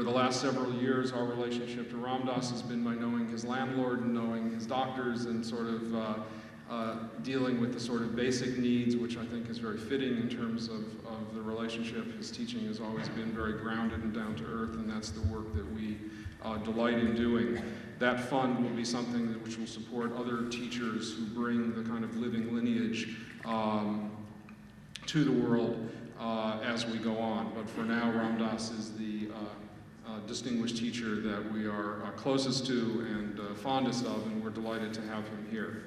for the last several years, our relationship to Ram Dass has been by knowing his landlord and knowing his doctors and sort of dealing with the sort of basic needs, which I think is very fitting in terms of the relationship. His teaching has always been very grounded and down to earth, and that's the work that we delight in doing. That fund will be something which will support other teachers who bring the kind of living lineage to the world as we go on. But for now, Ram Dass is the distinguished teacher that we are closest to and fondest of, and we're delighted to have him here.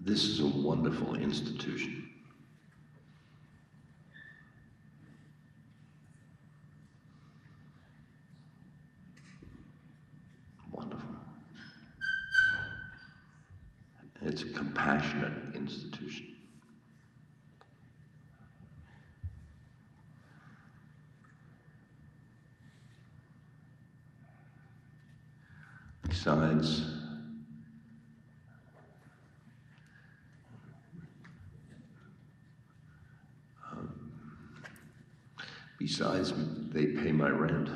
This is a wonderful institution. Wonderful. It's a compassionate institution. Besides, they pay my rent.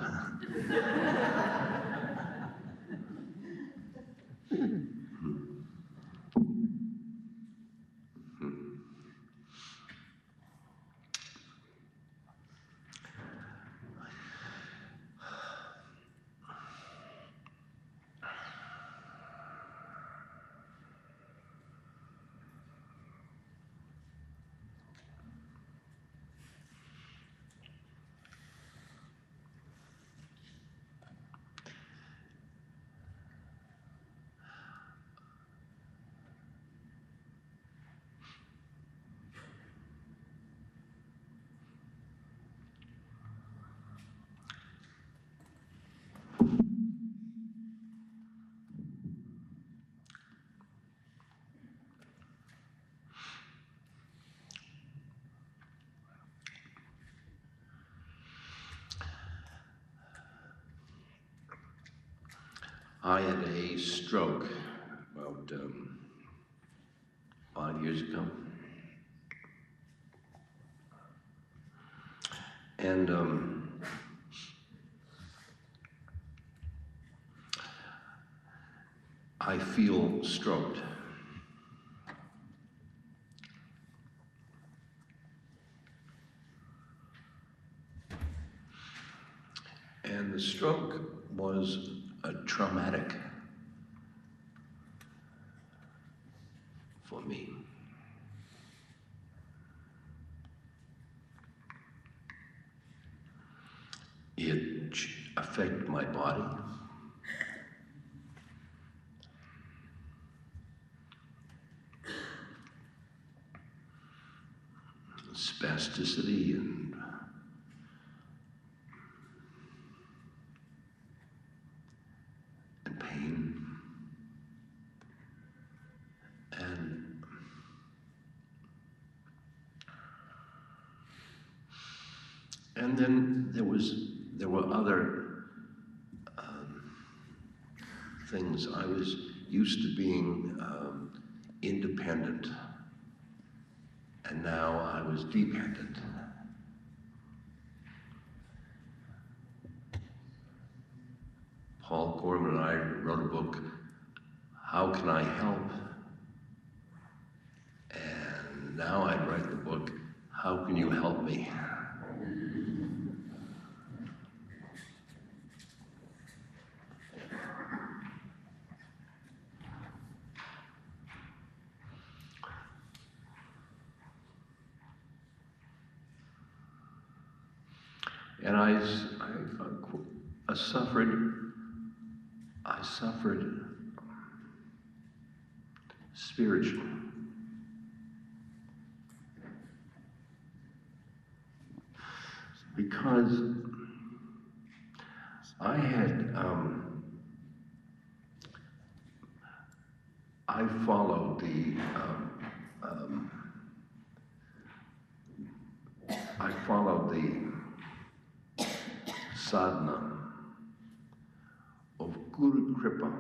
I had a stroke about 5 years ago. And I feel stroked. And the stroke was traumatic for me. It affected my body. Spasticity and pain. And then there were other things. I was used to being independent, and now I was dependent. Paul Gorman and I wrote a book, How Can I Help? And now I write the book, How Can You Help Me? And I suffered spiritually. because I had, I followed the, I followed the sadhana of Guru Kripa,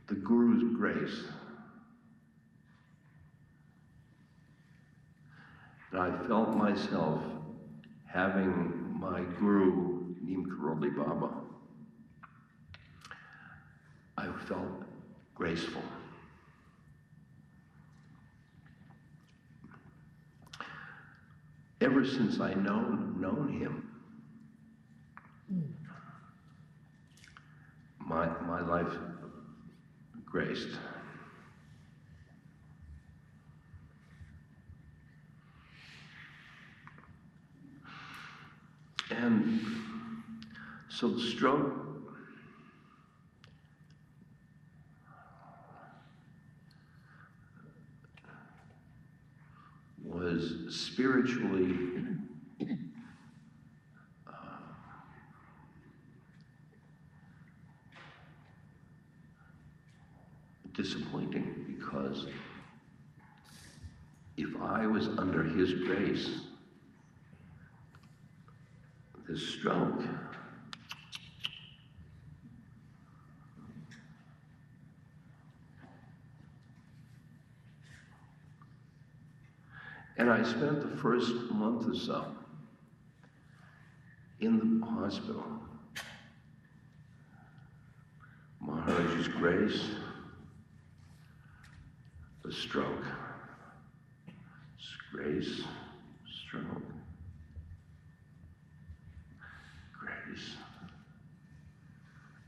the Guru's grace. And I felt myself having my Guru, Neem Karoli Baba. I felt graceful. Ever since I known him, my life graced. And so the stroke was spiritually disappointing, because if I was under his grace, this stroke and I spent the first month or so in the hospital. Maharaj's grace, the stroke, grace, stroke, grace.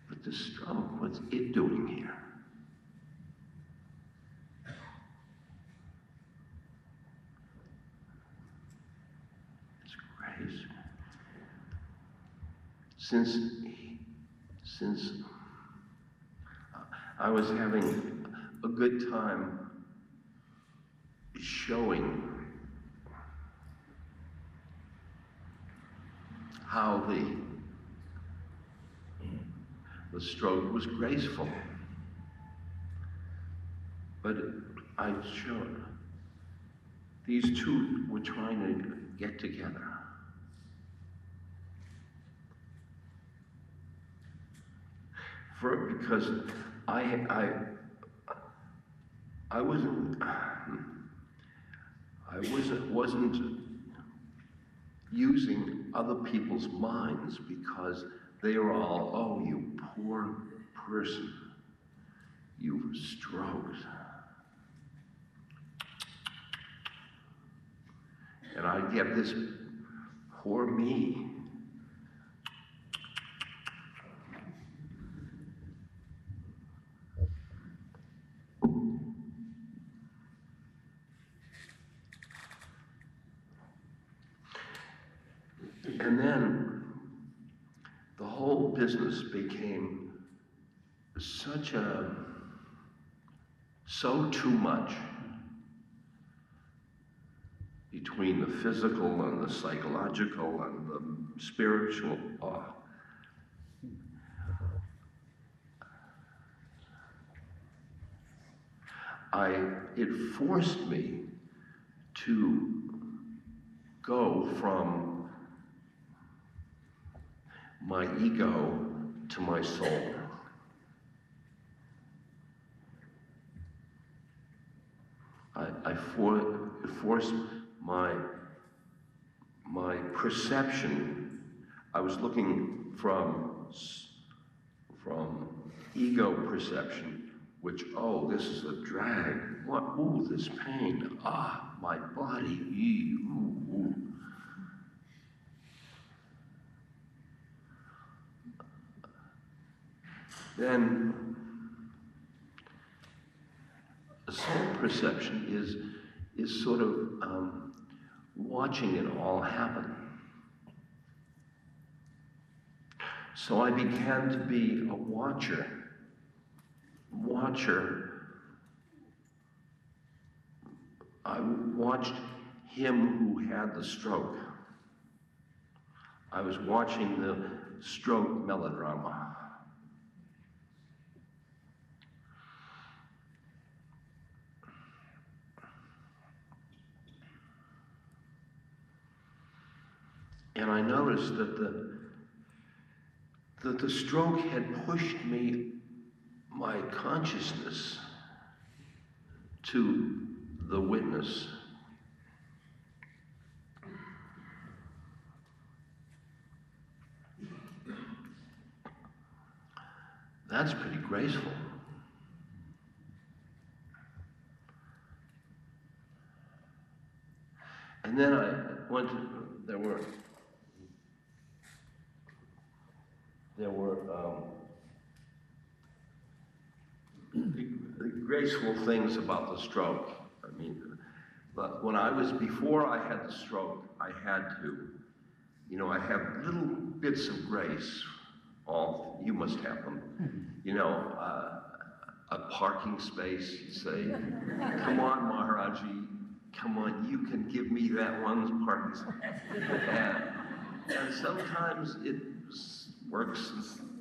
But the stroke, what's it doing here? It's grace. Since I was having a good time showing how the stroke was graceful. But I showed these two were trying to get together. Because I wasn't using other people's minds, because they were all, oh, you poor person, you stroked. And I get this, poor me. And then the whole business became so too much between the physical and the psychological and the spiritual. It forced me to go from my ego to my soul. It forced my perception. I was looking from ego perception, which, oh, this is a drag. What? Ooh, this pain. Ah, my body. Ooh, ooh. Then the soul perception is sort of watching it all happen. So I began to be a watcher. I watched him who had the stroke. I was watching the stroke melodrama. And I noticed that the stroke had pushed my consciousness to the witness. That's pretty graceful. And then I went to, there were the graceful things about the stroke. I mean, but before I had the stroke, I had to, I have little bits of grace. You must have them. A parking space, you say, come on, Maharaji, come on, you can give me that one parking space. And sometimes it works,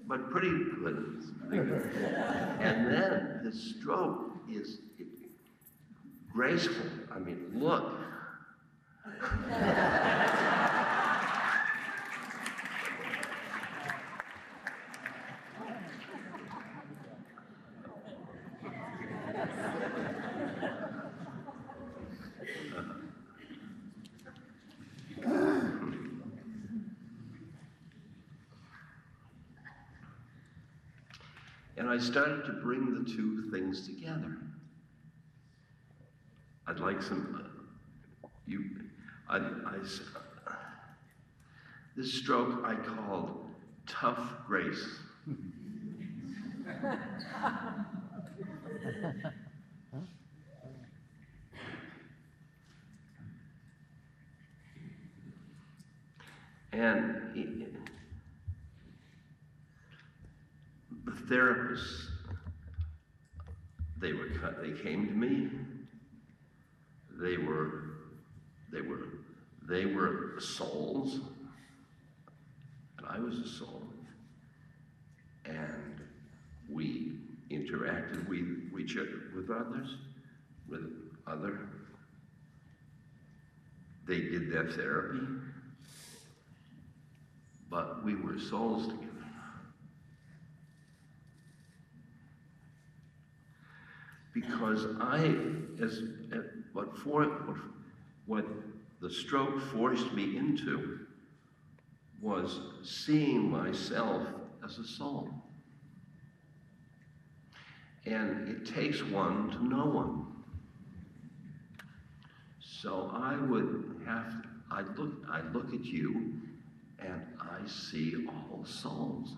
but pretty good. And then the stroke is graceful. I mean, look. And I started to bring the two things together. I'd like some, this stroke I called Tough Grace. And the therapists, they came to me. They were souls, and I was a soul. And we interacted with others, They did their therapy, but we were souls together. Because what the stroke forced me into was seeing myself as a soul. And it takes one to know one. So I look at you and I see all souls.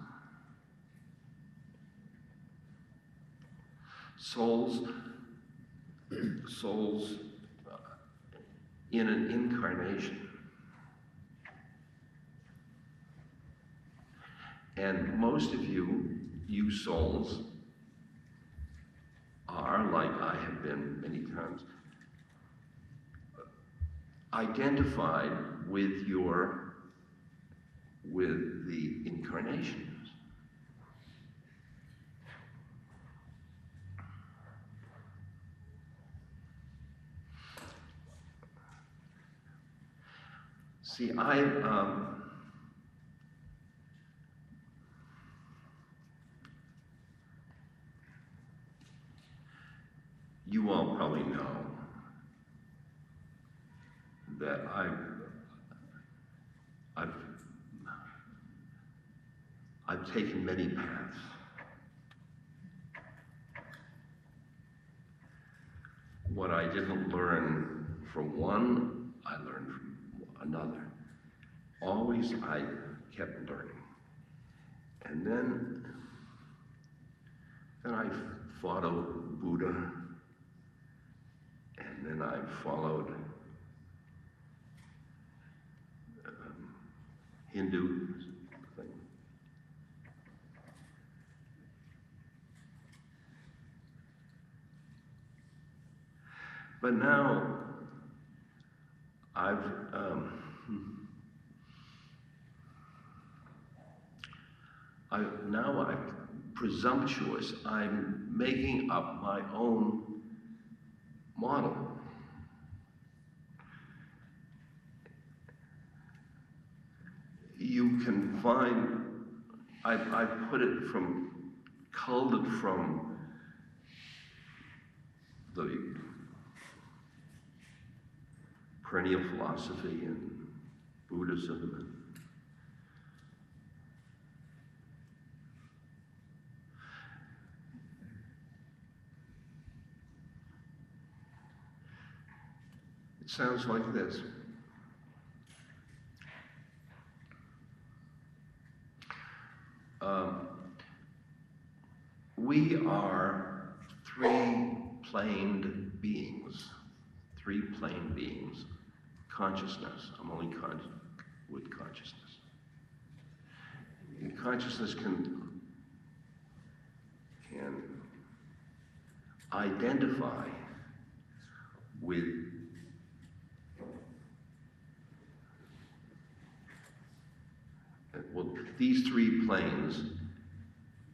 Souls in an incarnation. And most of you souls, are, like I have been many times, identified with the incarnations. See, you all probably know that I've taken many paths. What I didn't learn from one, I learned from another. Always I kept learning. And then I followed Buddha, and then I followed Hindu thing. But now I've, now I'm presumptuous. I'm making up my own model. You can find, I put it from, culled it from the perennial philosophy and Buddhism. It sounds like this. We are three-planed beings, three-plane beings. Consciousness, I'm only with consciousness. And consciousness can identify with well, these three planes,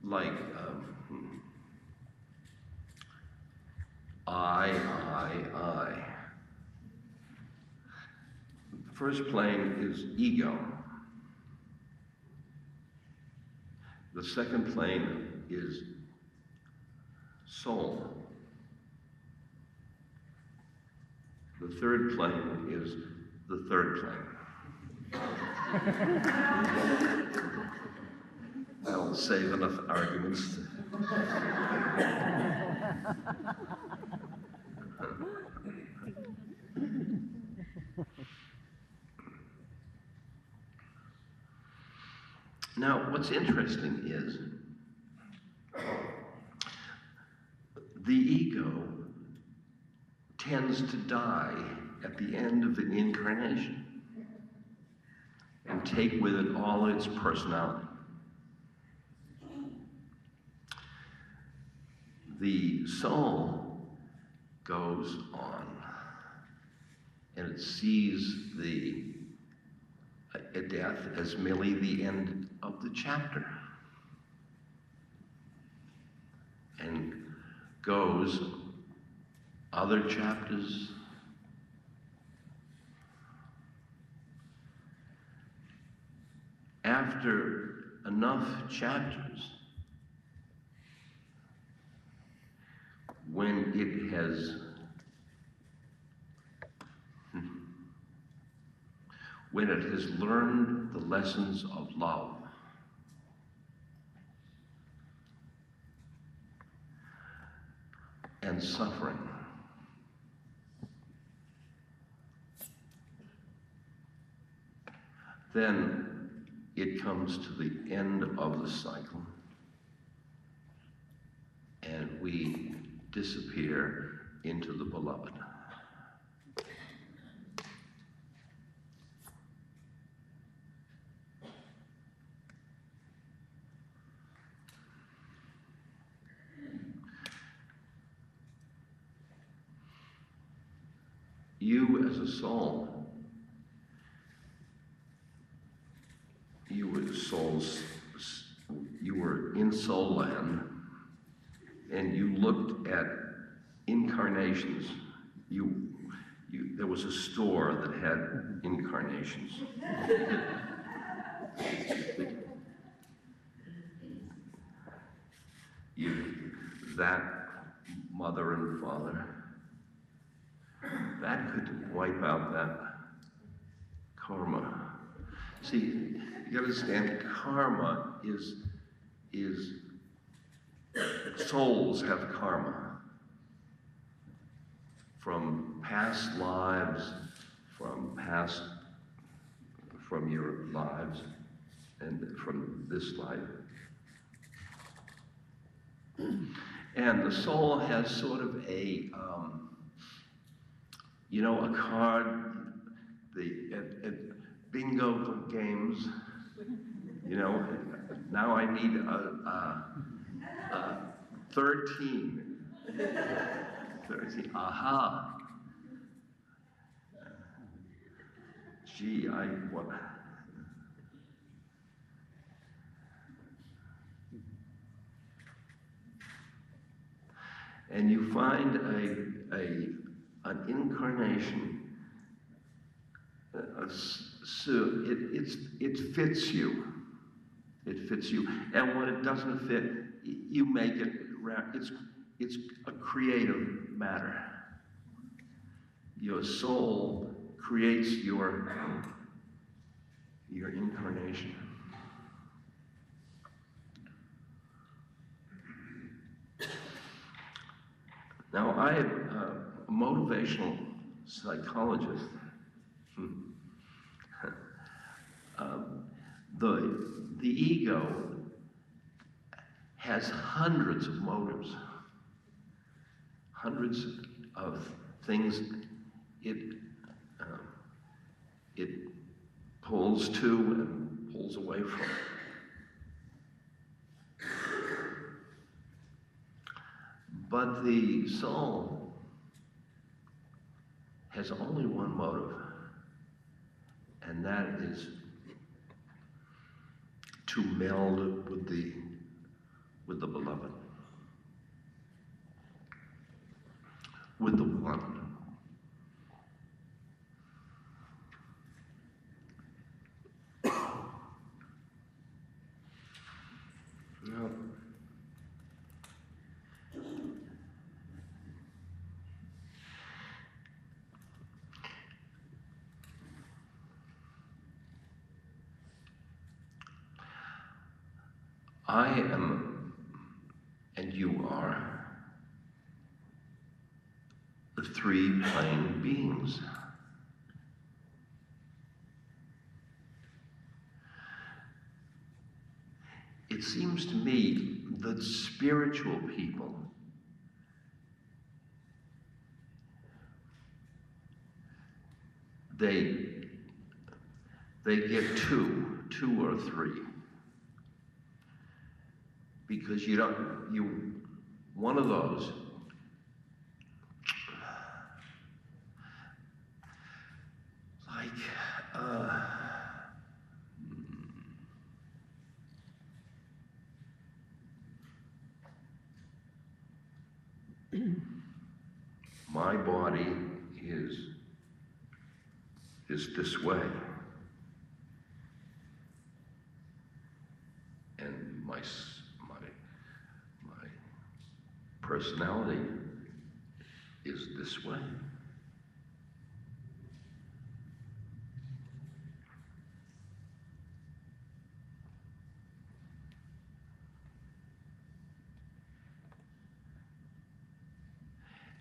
like I. The first plane is ego. The second plane is soul. The third plane is the third plane. I'll save enough arguments. Now, what's interesting is the ego tends to die at the end of the incarnation and take with it all its personality. The soul goes on and it sees a death as merely the end of the chapter and goes other chapters. After enough chapters, when it has learned the lessons of love, and suffering, then it comes to the end of the cycle and we disappear into the beloved. You as a soul, you were in soul land, and you looked at incarnations. There was a store that had incarnations. That mother and father, that could wipe out that karma. See, you understand, karma is souls have karma from past lives, from your lives, and from this life. And the soul has sort of a card, at bingo games, now I need a 13. 13, aha. Gee, what? And you find an incarnation. So it fits you. It fits you. And when it doesn't fit, you make it. It's a creative matter. Your soul creates your incarnation. Now, I am a motivational psychologist. The ego has hundreds of motives, hundreds of things it pulls to and pulls away from. But the soul has only one motive, and that is to meld with the beloved, with the one. Now, I am, and you are, the three plane beings. It seems to me that spiritual people they get two or three. Because one of those, like, my body is this way, and my personality is this way.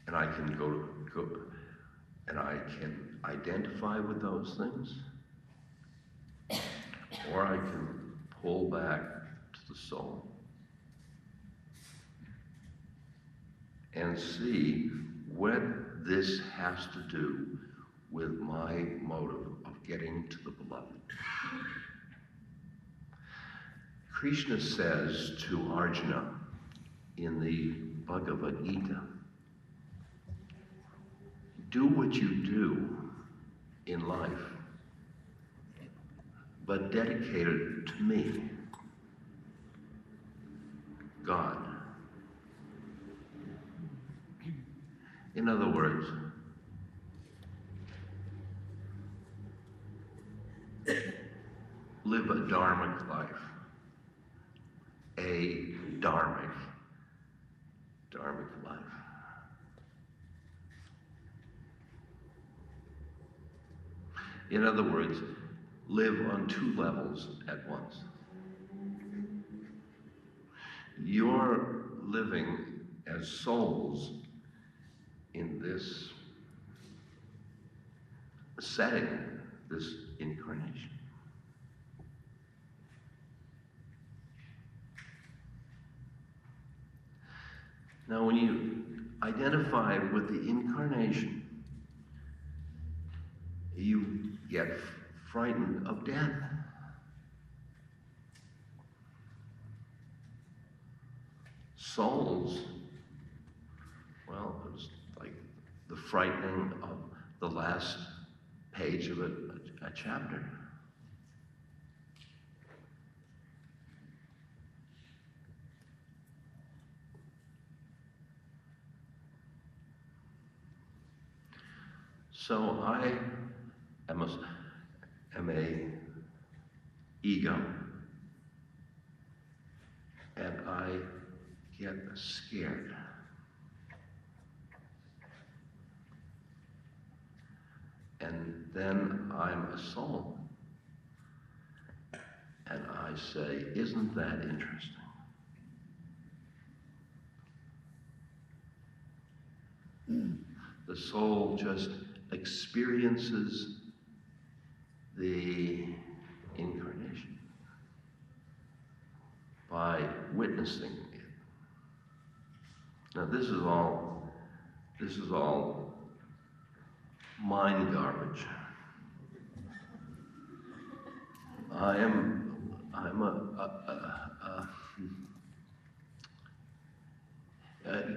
And I can go and I can identify with those things, or I can pull back to the soul and see what this has to do with my motive of getting to the beloved. Krishna says to Arjuna in the Bhagavad Gita, do what you do in life, but dedicate it to me, God. In other words, live a dharmic life. A dharmic life. In other words, live on two levels at once. You're living as souls in this setting, this incarnation. Now, when you identify with the incarnation, you get frightened of death. Souls, well, it was like the frightening of the last page of a a chapter. So I am a ego, and I get scared. And then I'm a soul, and I say, isn't that interesting? The soul just experiences the incarnation by witnessing it. Now this is all mind garbage. I'm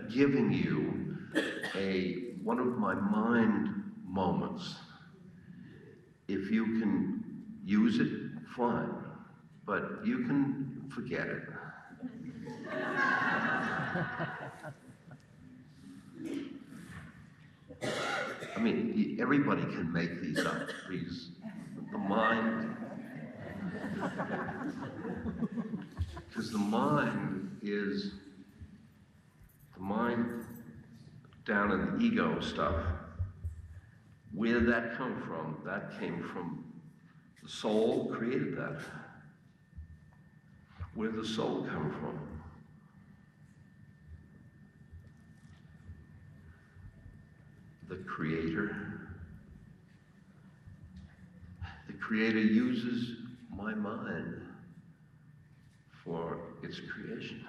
giving you one of my mind moments. If you can use it, fine, but you can forget it. I mean, everybody can make these up. The mind, because the mind down in the ego stuff. Where did that come from? That came from the soul created that. Where did the soul come from? The Creator. The Creator uses my mind for its creation.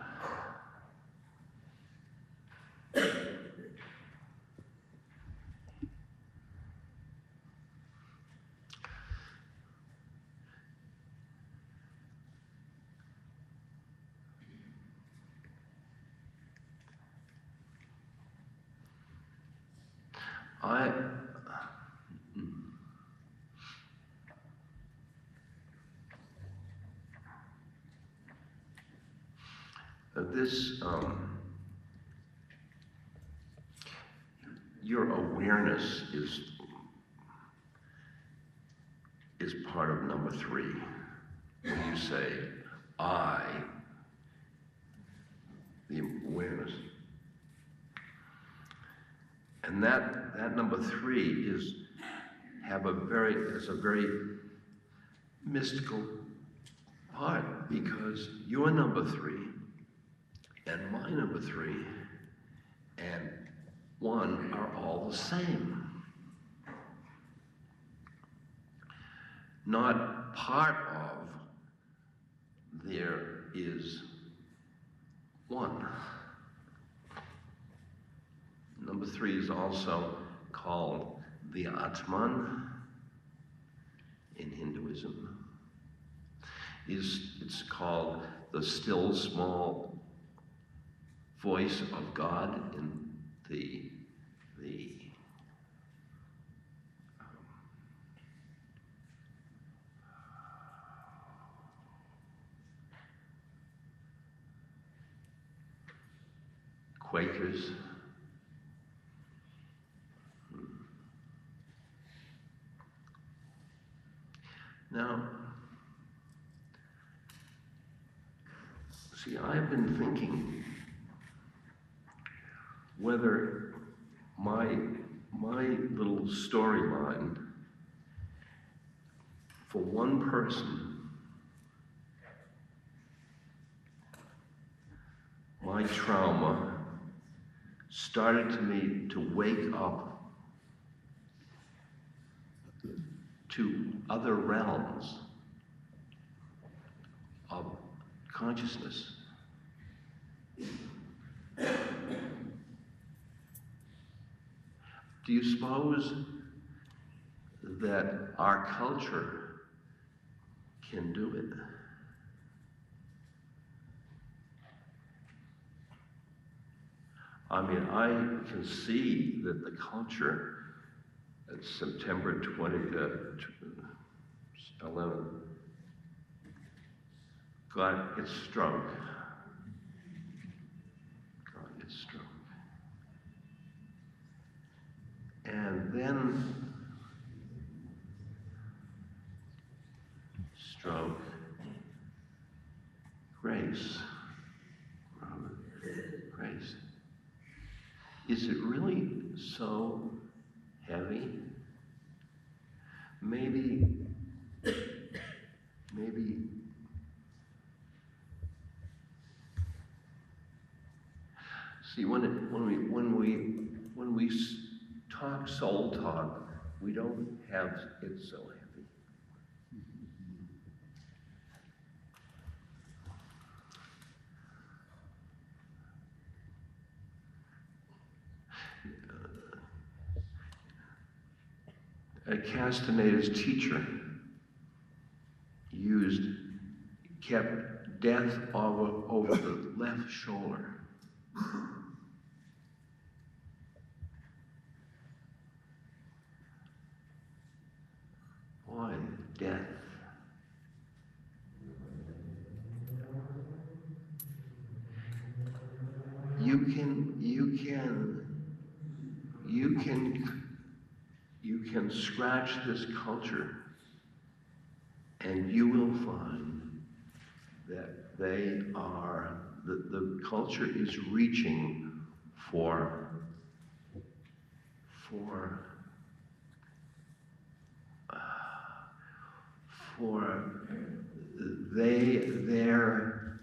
Your awareness is part of number 3. When you say, I, the awareness. And that number 3 has a very mystical part, because your number 3 and my number 3 and 1 are all the same. Not part of, there is 1. Number 3 is also called the Atman in Hinduism. It's called the still small voice of God in the Quakers. Now, see, I've been thinking whether my little storyline for one person, my trauma started to wake up to other realms of consciousness. Do you suppose that our culture can do it? I mean, I can see that the culture at September 20th, 11, got its stroke. Got its stroke. And then stroke, grace. Grace. Is it really so heavy? Maybe, see, when we talk soul talk, we don't have it so heavy. Castaneda's teacher kept death over the left shoulder. Boy, death. You can scratch this culture and you will find that the culture is reaching for their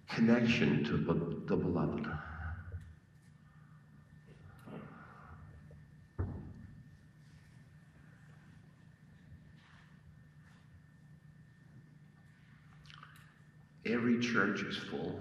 connection to the beloved. Every church is full.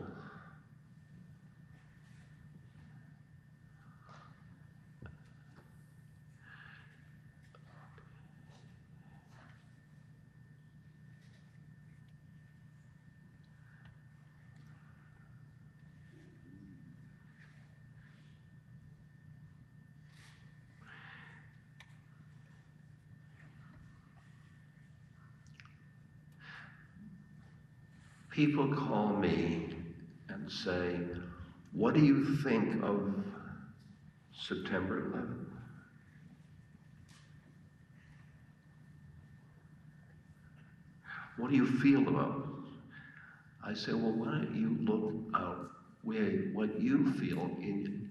People call me and say, what do you think of September 11th? What do you feel about it? I say, well, why don't you look out what you feel in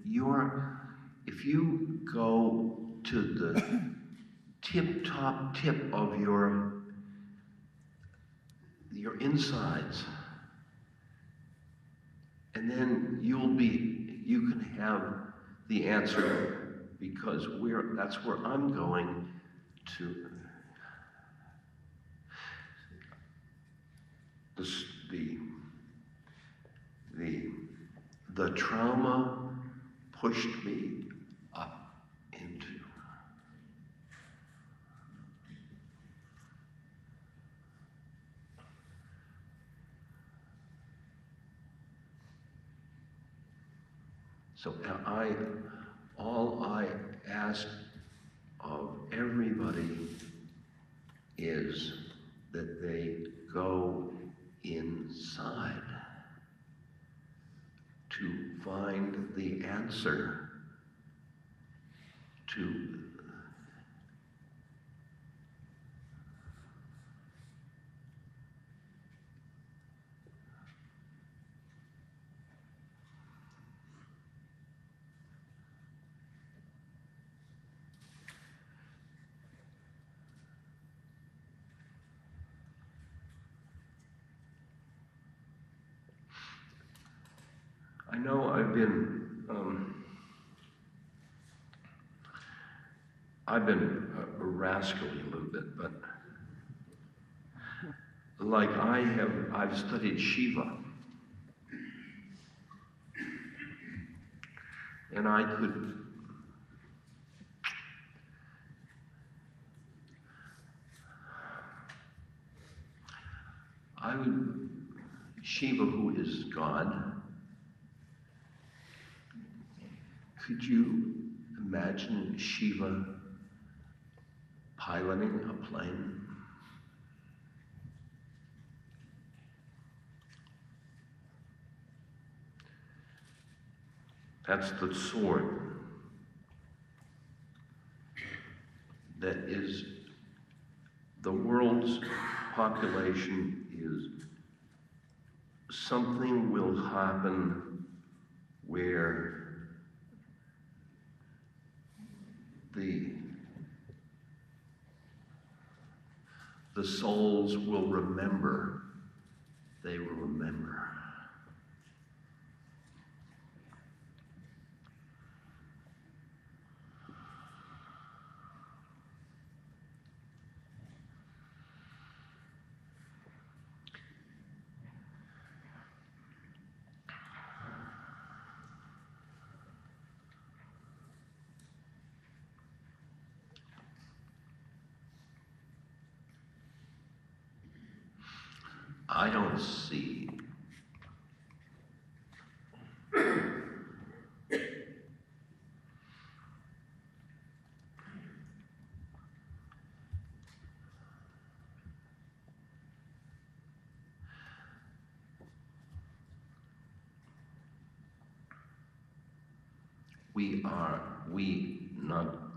if you go to the top tip of your insides, and then you can have the answer, because that's where I'm going to. The trauma pushed me up into. So all I ask of everybody is that they go inside to find the answer to I know I've been rascally a little bit, but like I've studied Shiva, and Shiva, who is God. Could you imagine Shiva piloting a plane? That's the sword that is, the world's population is, something will happen where the souls will remember. They will remember. I don't see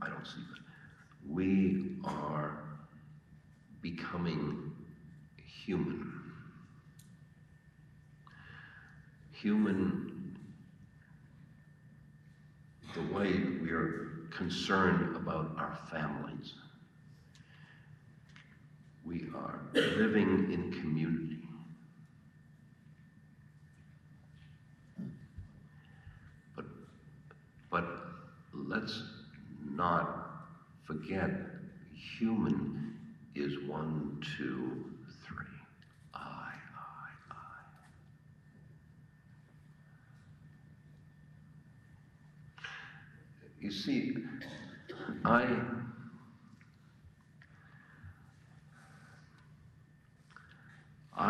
I don't see that. We are becoming human. Human, the way we are concerned about our families. We are living in community. But let's not forget, human is 1, 2, 3. I. You see, I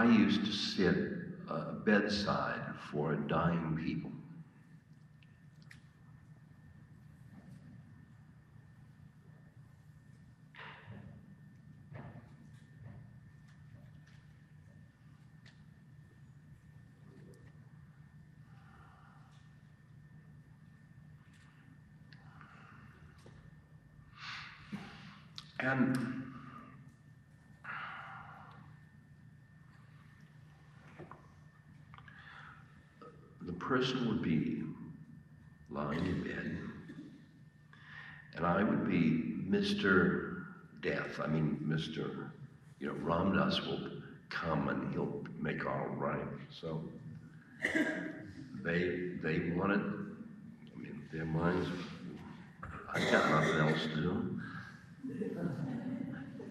used to sit bedside for dying people. And the person would be lying in bed, and I would be Mr. Death. I mean, Mr. Ram Dass will come and he'll make all right. So they wanted, I mean, their minds, I've got nothing else to do.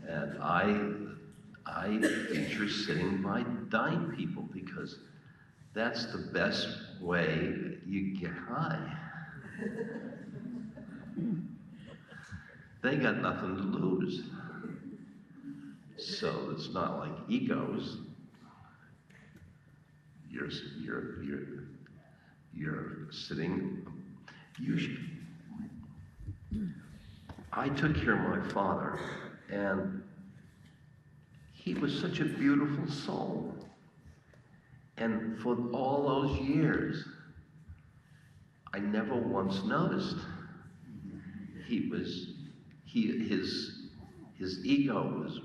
And I feature sitting by dying people because that's the best way you get high. They got nothing to lose. So it's not like egos. You're sitting. I took care of my father, and he was such a beautiful soul. And for all those years, I never once noticed his ego was,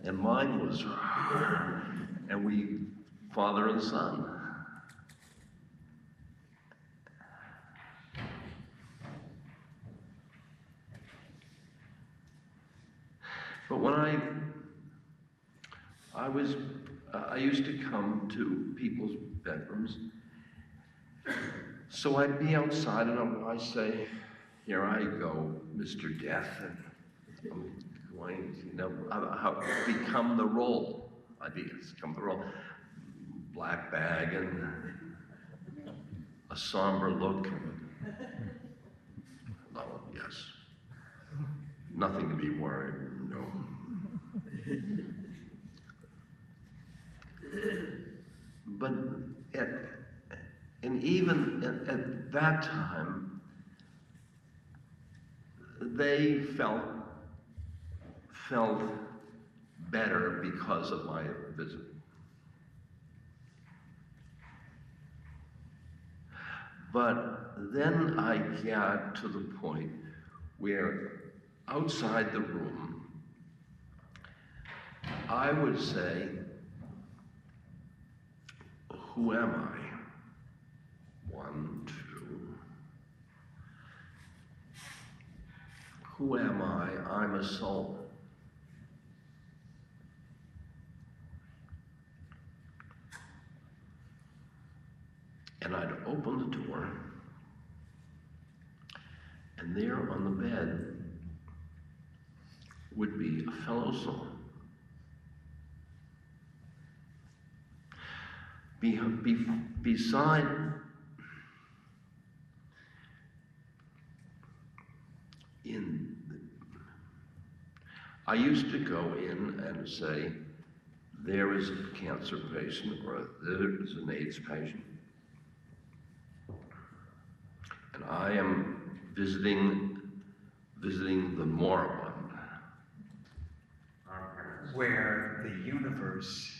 and mine was, and we, father and son. But when I used to come to people's bedrooms, so I'd be outside and I say, here I go, Mr. Death, and I'm going, how become the role. I become the role. Black bag and a somber look. Oh, yes. Nothing to be worried, no. But and even at that time, they felt better because of my visit. But then I got to the point where outside the room, I would say, who am I? 1, 2. Who am I? I'm a soul. And I'd open the door, and there on the bed would be a fellow soul. Beside I used to go in and say, there is a cancer patient or there is an AIDS patient. And I am visiting the moribund. Where the universe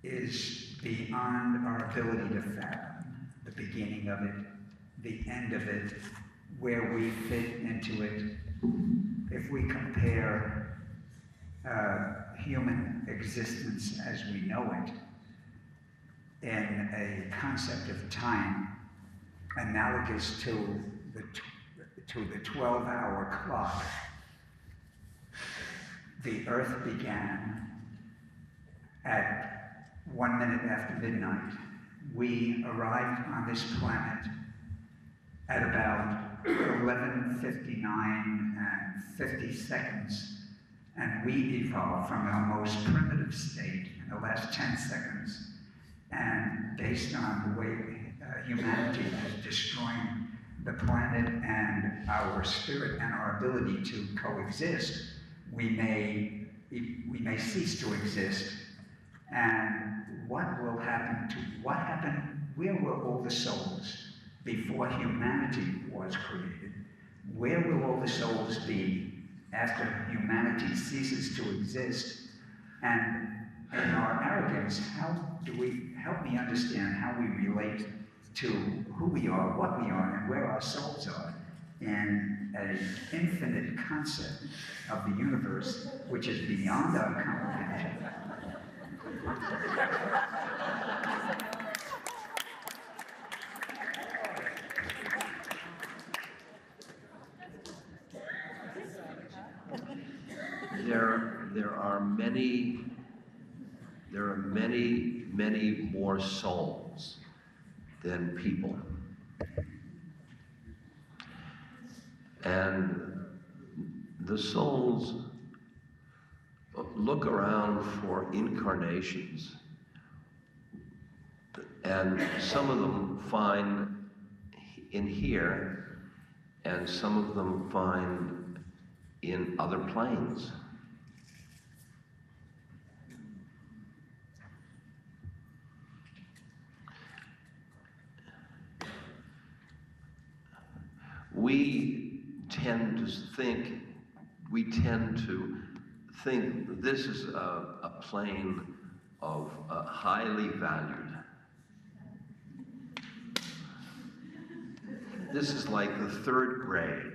is beyond our ability to fathom, the beginning of it, the end of it, where we fit into it. If we compare human existence as we know it in a concept of time analogous to the 12-hour clock, the Earth began at 1 minute after midnight. We arrived on this planet at about 11:59 and 50 seconds, and we evolved from our most primitive state in the last 10 seconds. And based on the way humanity is destroying the planet and our spirit and our ability to coexist, we may cease to exist. And what will happen where were all the souls before humanity was created? Where will all the souls be after humanity ceases to exist? And in our arrogance, help me understand how we relate to who we are, what we are, and where our souls are in an infinite concept of the universe, which is beyond our comprehension. There are many more souls than people. And the souls look around for incarnations, and some of them find in here, and some of them find in other planes. We tend to think this is a plane of highly valued. This is like the 3rd grade.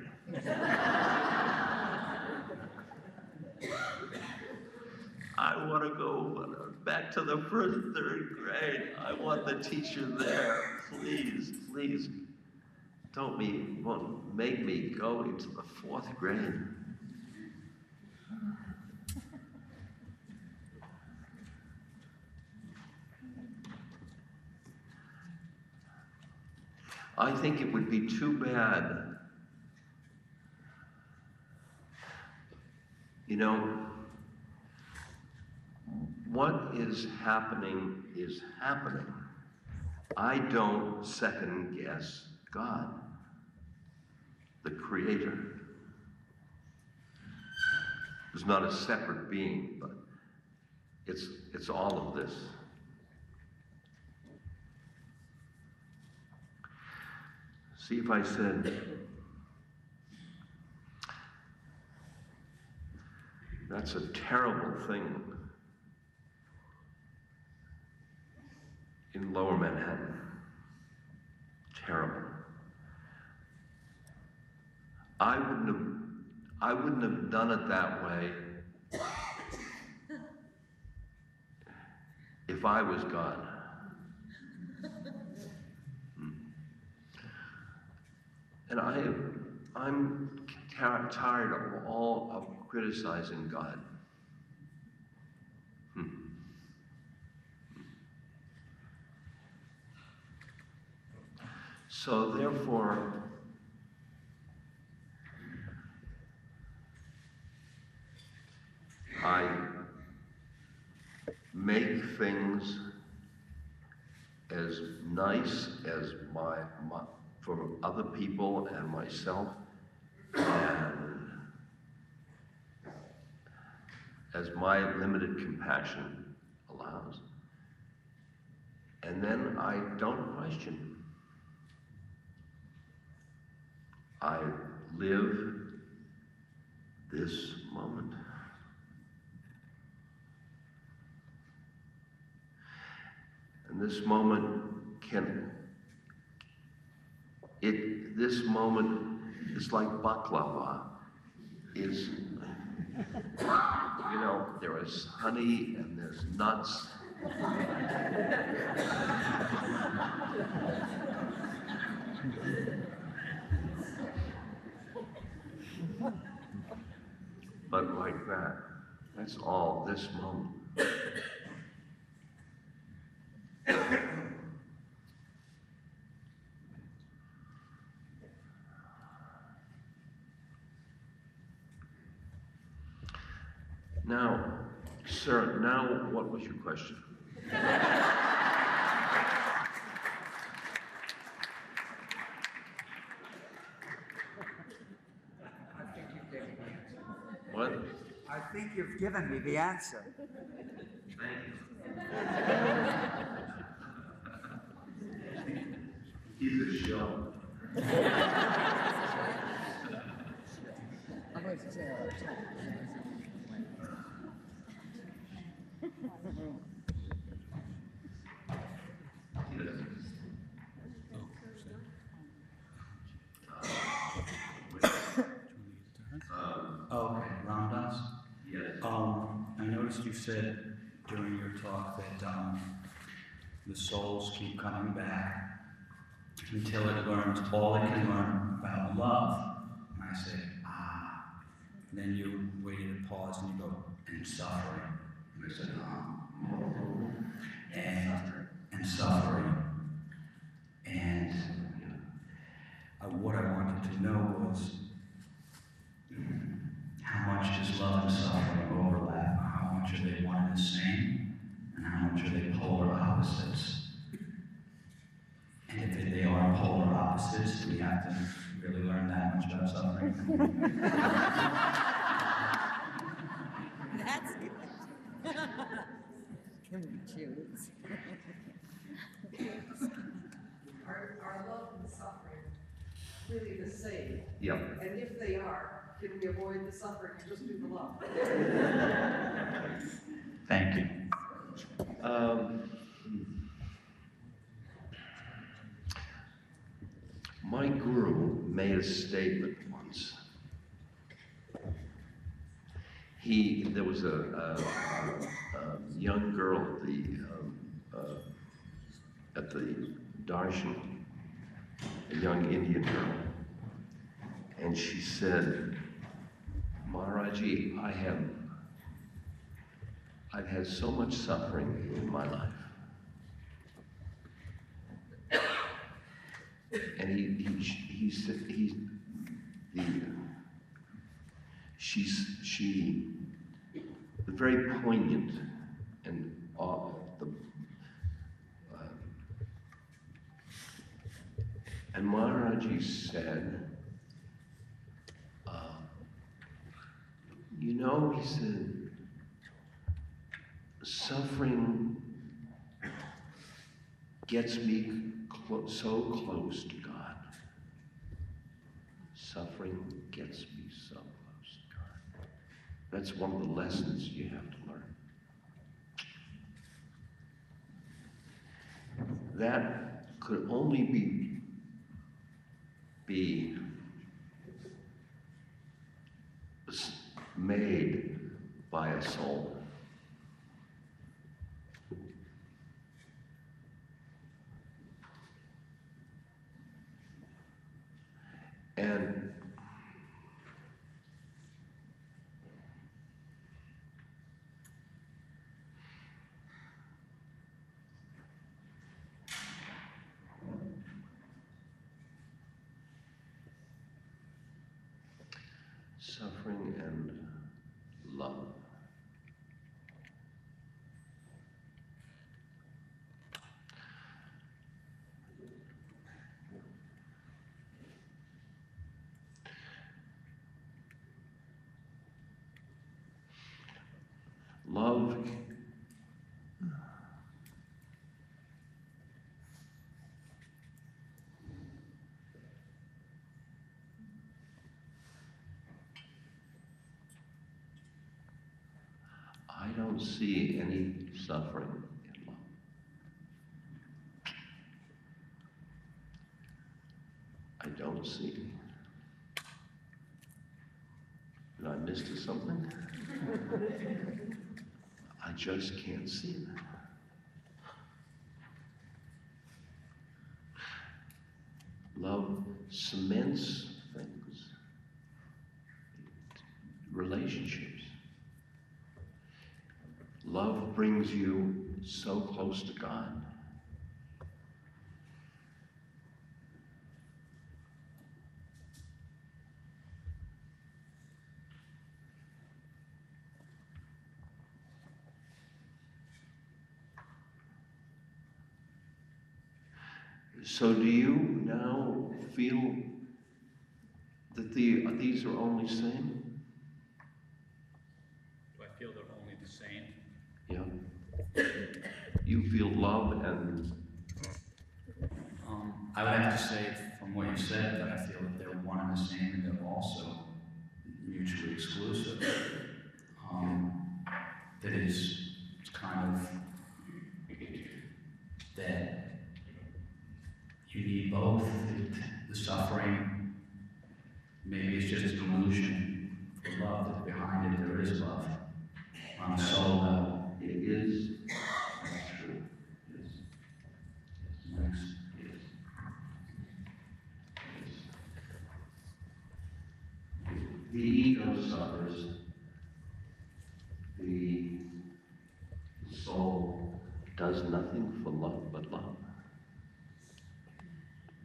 I want to go back to the 3rd grade. I want the teacher there. Please. Don't make me go into the 4th grade. I think it would be too bad. You know, what is happening is happening. I don't second guess God, the Creator, who's not a separate being, but it's all of this. See, if I said, that's a terrible thing in Lower Manhattan. terrible. I wouldn't have done it that way if I was God. And I'm tired of all of criticizing God. So therefore, I make things as nice as for other people and myself, and as my limited compassion allows. And then I don't question. I live this moment. And this moment this moment is like baklava. Is, there is honey and there's nuts. But like that, that's all this moment. Now, sir, what was your question? What? I think you've given me the answer. He's a show. Okay, Ramdas? Yes. I noticed you said during your talk that the souls keep coming back until it learns all it can learn about love. And I said, And then you waited a pause and you go, and suffering. And I said, and suffering. And what I wanted to know was, how much does love and suffering overlap? How much are they one and the same? And how much are they polar opposites? And if they are polar opposites, do we have to really learn that much about suffering? That's good. Can we choose? Are love and suffering really the same? Yeah. And if they are, can we avoid the suffering and just do the love? Thank you. My guru made a statement once. There was a young girl at the darshan, a young Indian girl, and she said, Maharaji, I've had so much suffering in my life. And she very poignant and and Maharaji said, he said, suffering gets me so close to God. Suffering gets me so close to God. That's one of the lessons you have to learn. That could only be be made by a soul. And suffering and love. Love I don't see any suffering in love. I don't see any. Did I miss something? I just can't see it. Love cements things, relationships. Love brings you so close to God. So do you now feel that these are only same? Do I feel they're only the same? Yeah. You feel love and I would have to say, from what you said, that I feel that they're one and the same, and they're also mutually exclusive. That is, it's kind of that you need both. The suffering, maybe it's just an illusion for love, that behind it there is love. On a soul level. it is. That's true. Yes. Next. Yes. The ego suffers. The soul does nothing for love but love.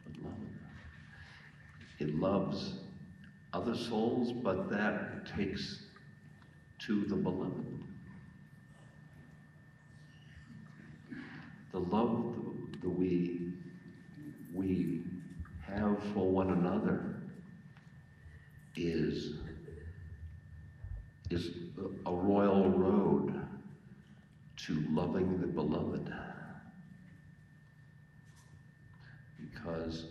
But love. It loves other souls, but that takes to the beloved. The love that we have for one another is a royal road to loving the beloved. Because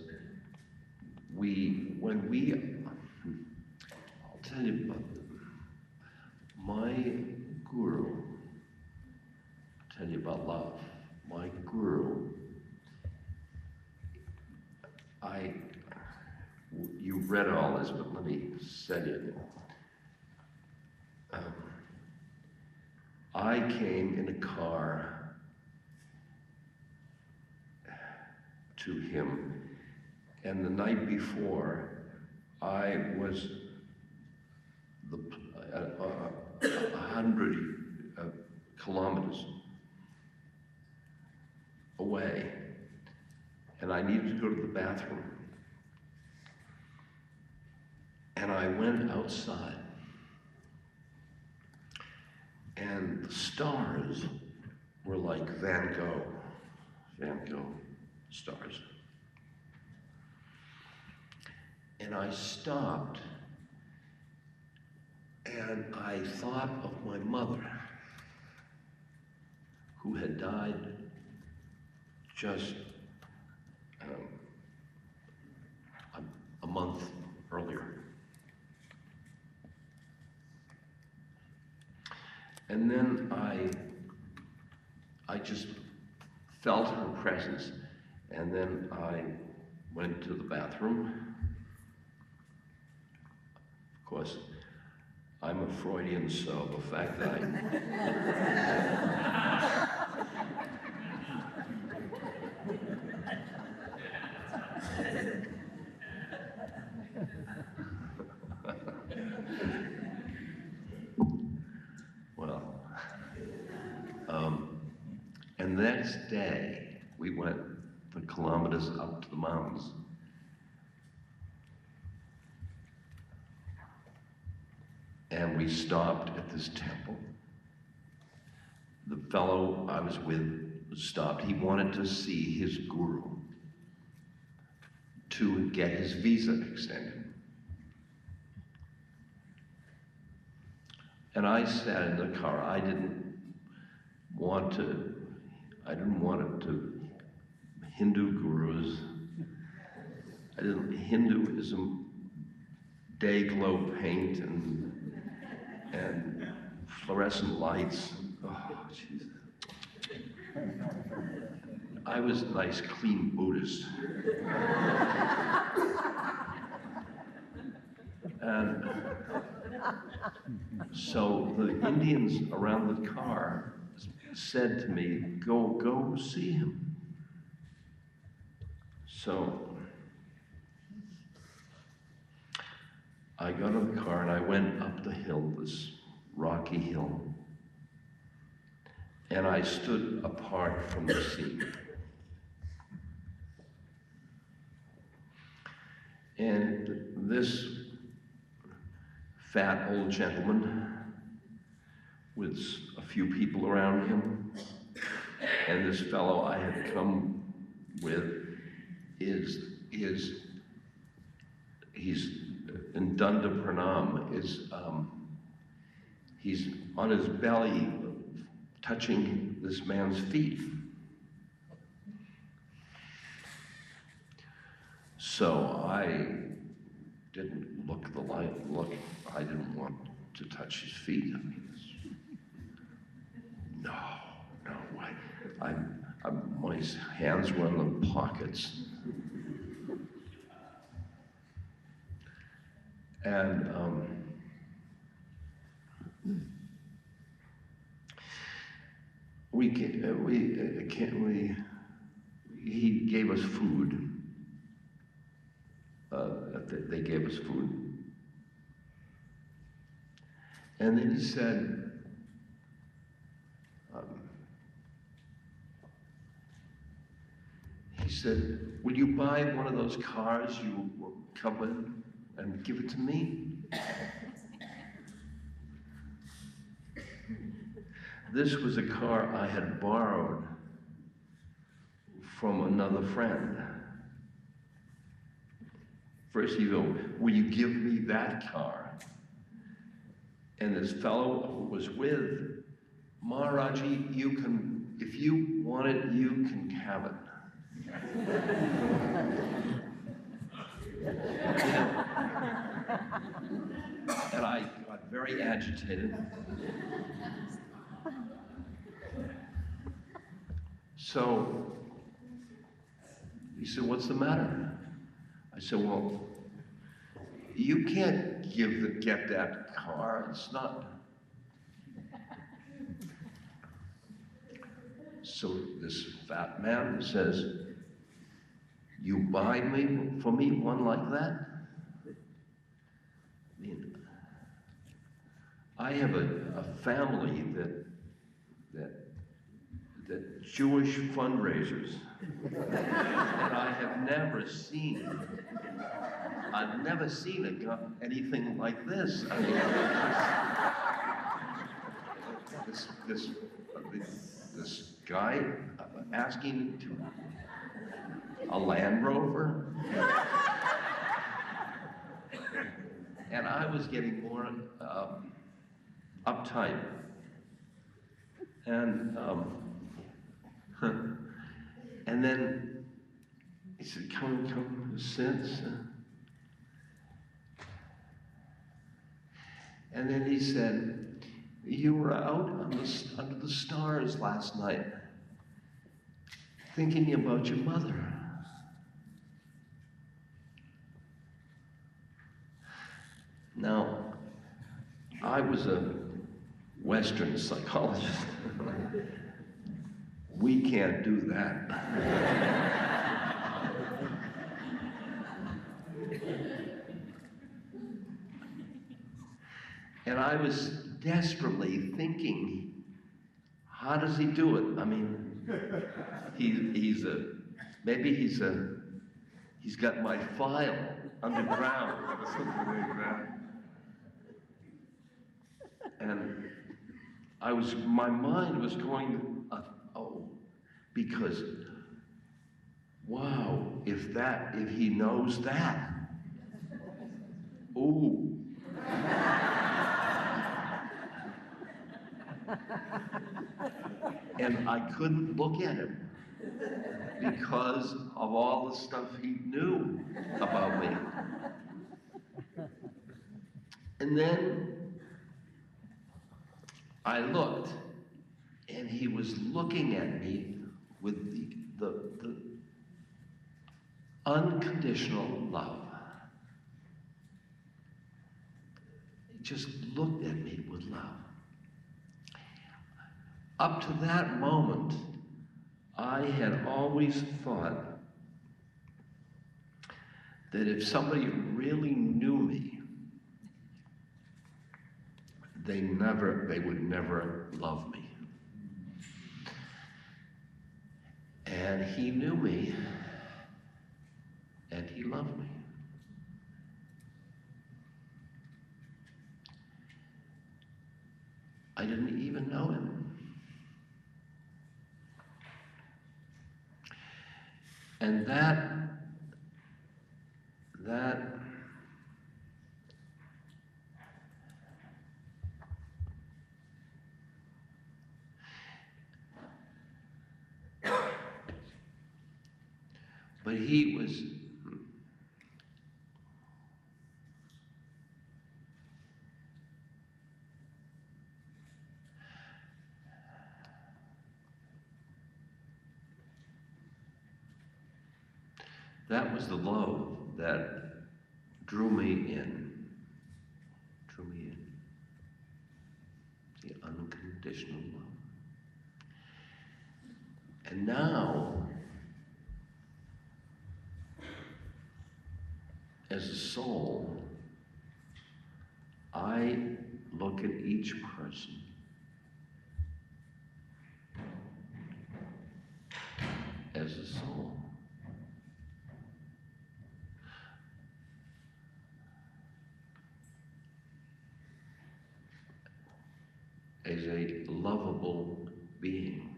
I'll tell you about my guru, I'll tell you about love. My guru, you've read all this, but let me say it. I came in a car to him, and the night before, I was 100 kilometers away, and I needed to go to the bathroom. And I went outside, and the stars were like Van Gogh stars. And I stopped, and I thought of my mother, who had died just a month earlier. And then I just felt her presence, and then I went to the bathroom, course, I'm a Freudian, so the fact that well, and the next day, we went for kilometers up to the mountains. And we stopped at this temple. The fellow I was with stopped. He wanted to see his guru to get his visa extended. And I sat in the car. I didn't want it to Hindu gurus. Hinduism, day glow paint and fluorescent lights. Oh, Jesus. I was a nice, clean Buddhist. And so the Indians around the car said to me, go see him. So I got in the car and I went up the hill, this rocky hill, and I stood apart from the scene. And this fat old gentleman with a few people around him, and this fellow I had come with he's in Danda Pranam, he's on his belly touching this man's feet. So I didn't look I didn't want to touch his feet. I mean, no, my hands were in the pockets. And he gave us food. They gave us food. And then he said, will you buy one of those cars you come in and give it to me? This was a car I had borrowed from another friend. First you go, will you give me that car? And this fellow who was with, Maharaji, you can, if you want it, you can have it. And I got very agitated. So he said, what's the matter? I said, well, you can't get that car, it's not. So this fat man says, you buy for me one like that? I mean, I have a family that Jewish fundraisers, and I've never seen anything like this. I mean, this guy asking to a Land Rover, and I was getting more uptight, and then he said, come, sit. And then he said, you were out under the stars last night, thinking about your mother. Now, I was a Western psychologist. We can't do that. And I was desperately thinking, how does he do it? I mean, he's got my file underground or something like that. And my mind was going, because, wow, if he knows that, ooh. And I couldn't look at him because of all the stuff he knew about me. And then I looked, and he was looking at me with the unconditional love. He just looked at me with love. Up to that moment, I had always thought that if somebody really knew me, they would never love me. And he knew me, and he loved me. I didn't even know him. And but he was, that was the love that drew me in. The unconditional love. And now, as a soul, I look at each person as a soul. As a lovable being.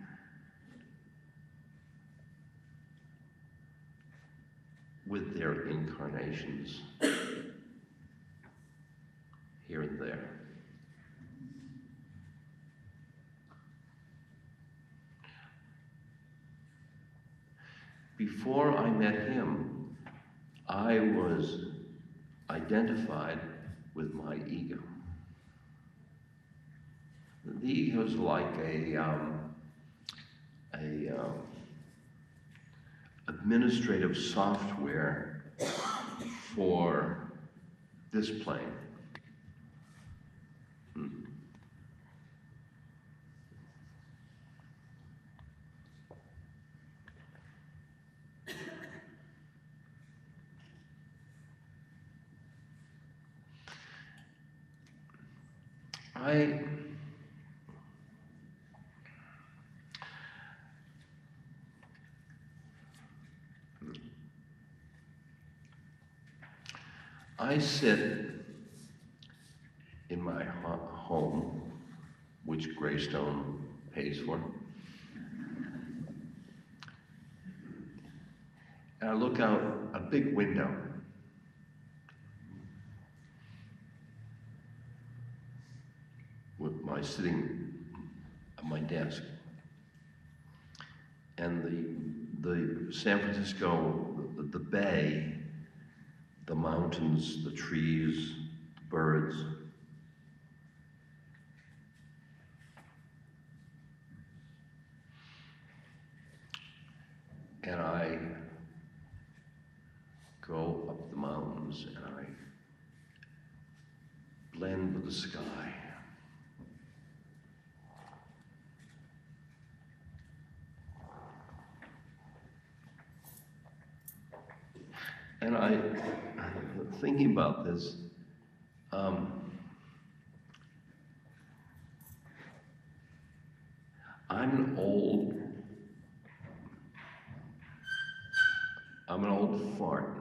With their incarnations here and there. Before I met him, I was identified with my ego. The ego is like administrative software for this plane. I sit in my home, which Greyston pays for, and I look out a big window. With my sitting at my desk, and the San Francisco, the bay, the mountains, the trees, the birds. And I go up the mountains and I the sky. And thinking about this, I'm an old fart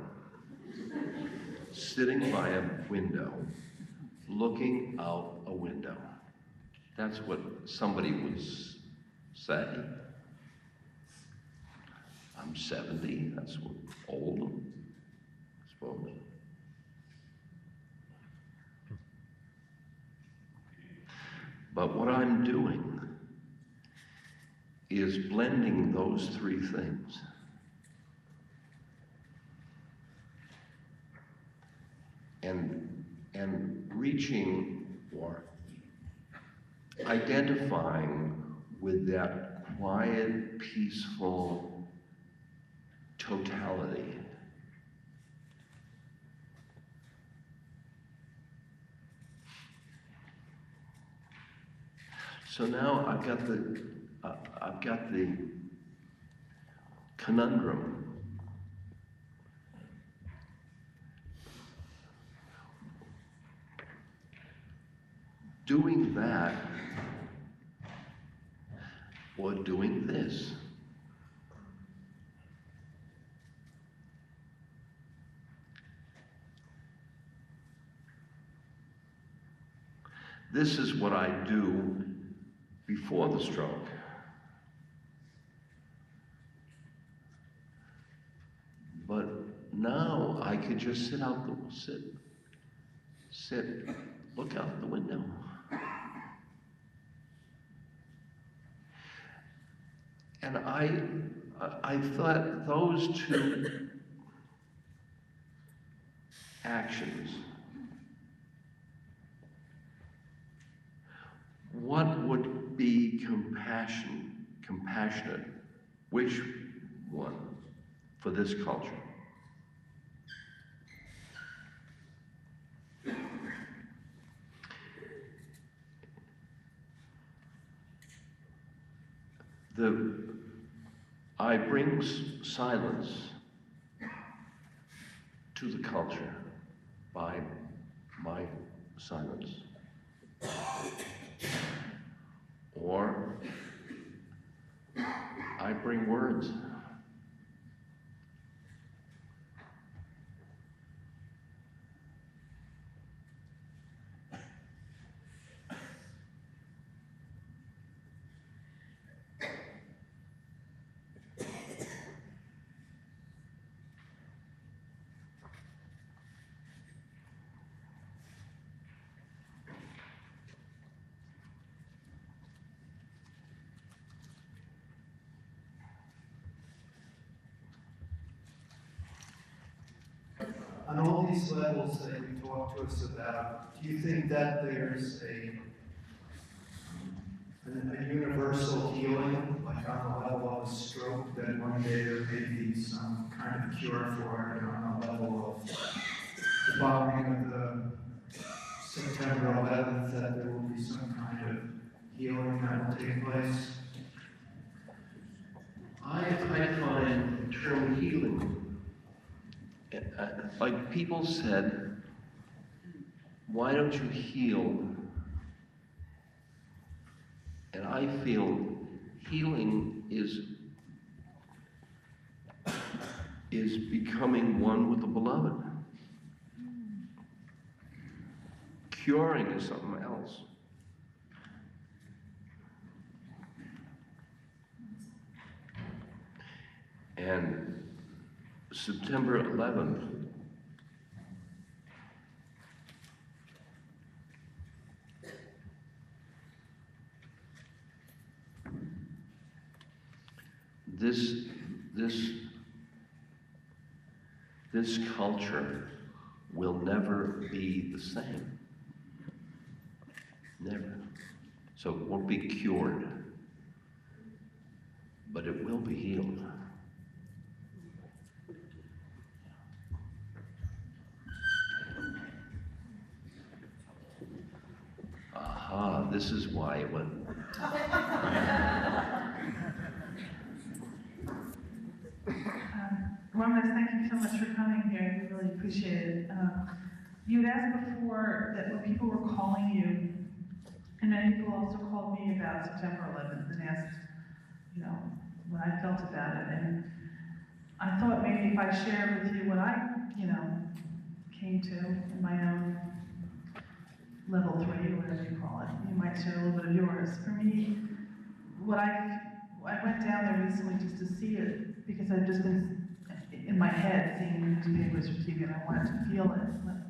sitting by a window, looking out a window. That's what somebody would say. I'm 70, that's what old, I suppose. But what I'm doing is blending those three things. And reaching or identifying with that quiet, peaceful totality. So now I've got the conundrum. Doing that or doing this. This is what I do before the stroke. But now I could just sit, look out the window. And I thought those two actions, what would be compassionate? Which one for this culture? I bring silence to the culture by my silence. Or I bring words. On all these levels that you talked to us about, do you think that there's a universal healing, like on the level of stroke, that one day there may be some kind of cure for it, on the level of the bombing of the September 11th, that there will be some kind of healing that will take place? I find the term healing, like people said, why don't you heal? And I feel healing is becoming one with the beloved. Curing is something else. And September 11th, this culture will never be the same. Never. So it won't be cured, but it will be healed. Ramdas, thank you so much for coming here. We really appreciate it. You had asked before that when people were calling you, and many people also called me about September 11th and asked, you know, what I felt about it. And I thought maybe if I shared with you what I, you know, came to in my own level 3, or whatever you call it, you might share a little bit of yours. For me, I went down there recently just to see it because I've just been in my head seeing newspapers or TV, and I wanted to feel it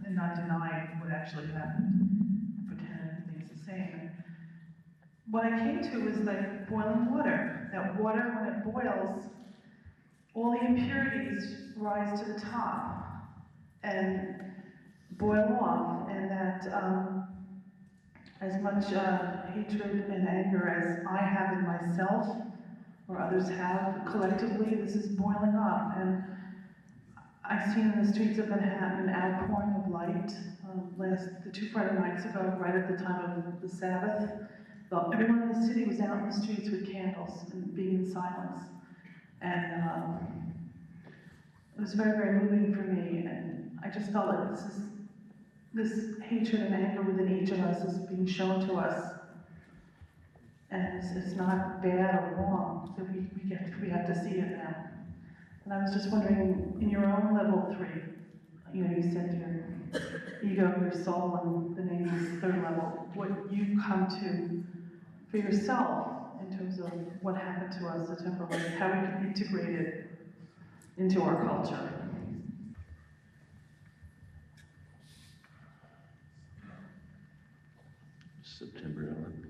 and not deny what actually happened and pretend everything's the same. And what I came to was like boiling water. That water, when it boils, all the impurities rise to the top and boil off, and that as much hatred and anger as I have in myself, or others have collectively, this is boiling up. And I've seen in the streets of Manhattan an outpouring of light. The 2 Friday nights ago, right at the time of the Sabbath, everyone in the city was out in the streets with candles and being in silence. And it was very, very moving for me. And I just felt like this hatred and anger within each of us is being shown to us. And it's not bad or wrong, that we have to see it now. And I was just wondering, in your own level 3, you know, you said your ego, your soul, and the name is 3rd level, what you come to for yourself in terms of what happened to us September 11th, how we can integrate it into our culture. September 11th.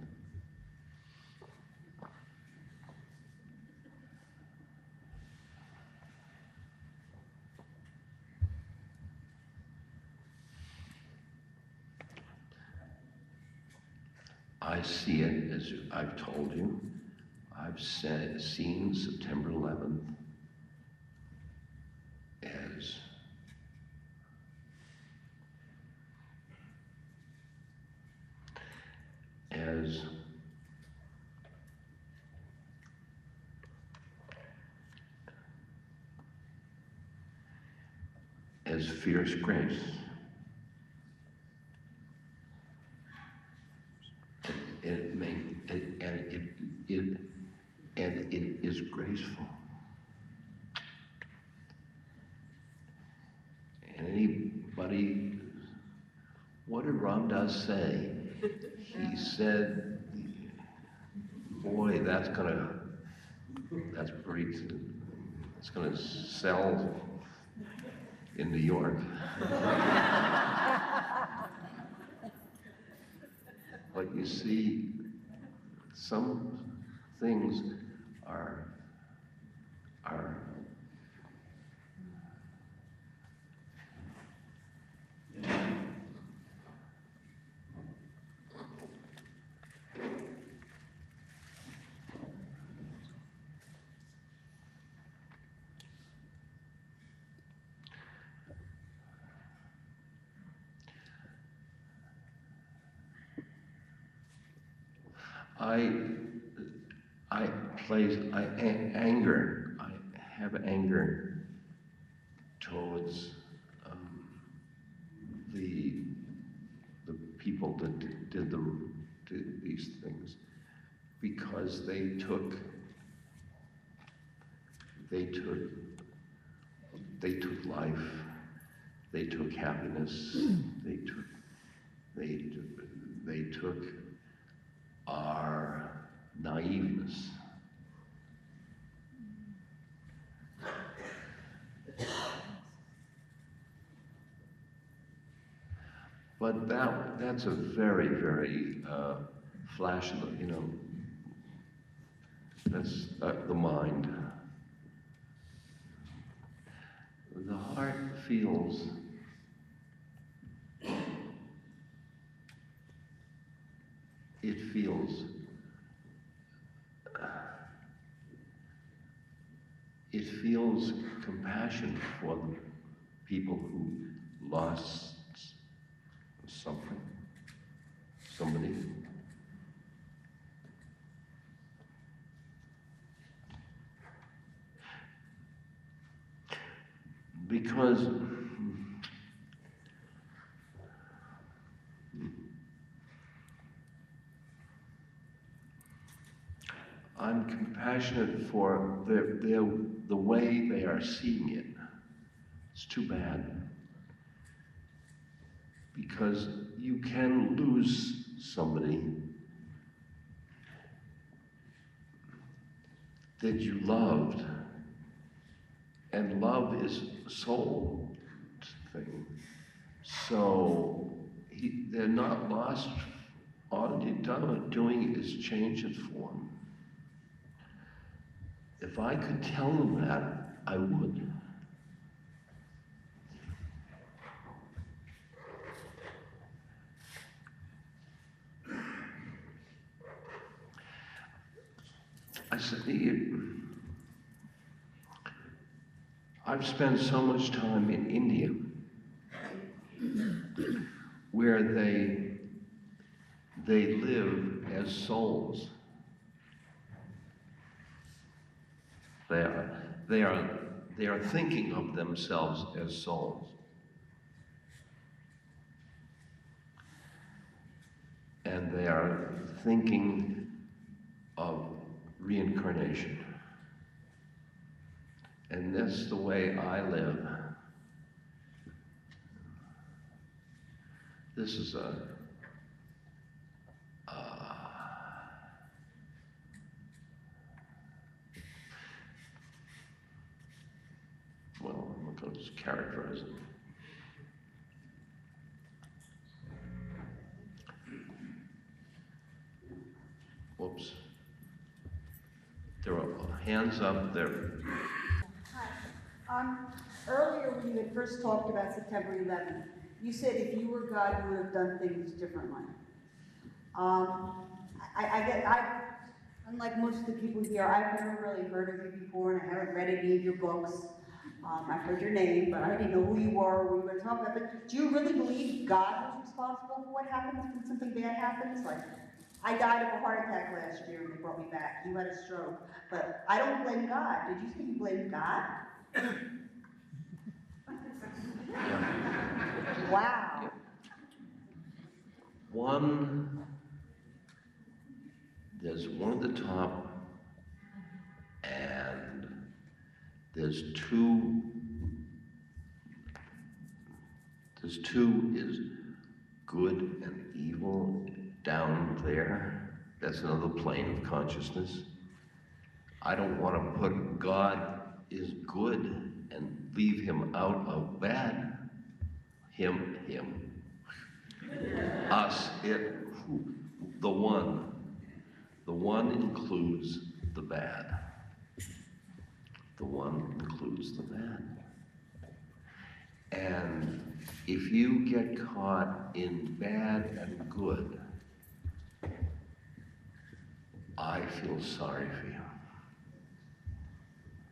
I see it, as I've told you. I've seen September 11th as fierce grace. And it is graceful. And anybody, what did Ram Dass say? He said, boy, that's gonna sell in New York. But you see, some things are I have anger towards the people that did these things, because they took life, they took happiness, they took our naiveness. But that's a very, very flash of the, that's the mind. The heart feels compassion for the people who lost somebody. because I'm compassionate for the way they are seeing it. It's too bad. Because you can lose somebody that you loved, and love is a soul thing. So they're not lost. All they're doing is change its form. If I could tell them that, I would. I said, I've spent so much time in India where they live as souls. They are thinking of themselves as souls. And they are thinking of reincarnation. And that's the way I live. This is well, I'm not going to just characterize it. Whoops. There are hands up there. Hi. Earlier when you had first talked about September 11th, you said if you were God, you would have done things differently. Unlike most of the people here, I've never really heard of you before, and I haven't read any of your books. I've heard your name, but I didn't know who you were or what you were going to talk about. But do you really believe God was responsible for what happens when something bad happens? Like, I died of a heart attack last year and they brought me back. You had a stroke. But I don't blame God. Did you say you blamed God? Yeah. Wow. There's one at the top, and there's two is good and evil down there. That's another plane of consciousness. I don't want to put God is good and leave him out of bad. Him. Us, it, the one. The one includes the bad. The one includes the bad. And if you get caught in bad and good, I feel sorry for you.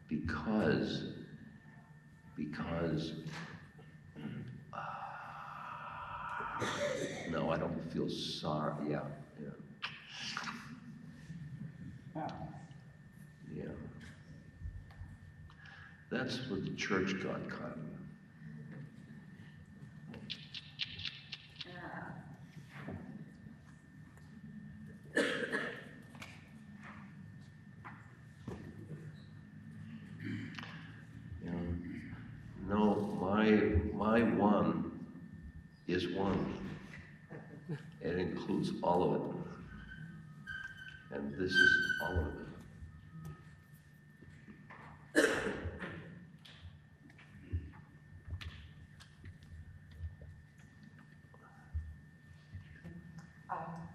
Because no, I don't feel sorry. Yeah. That's where the church got caught. No, my one is one. It includes all of it. And this is all of it.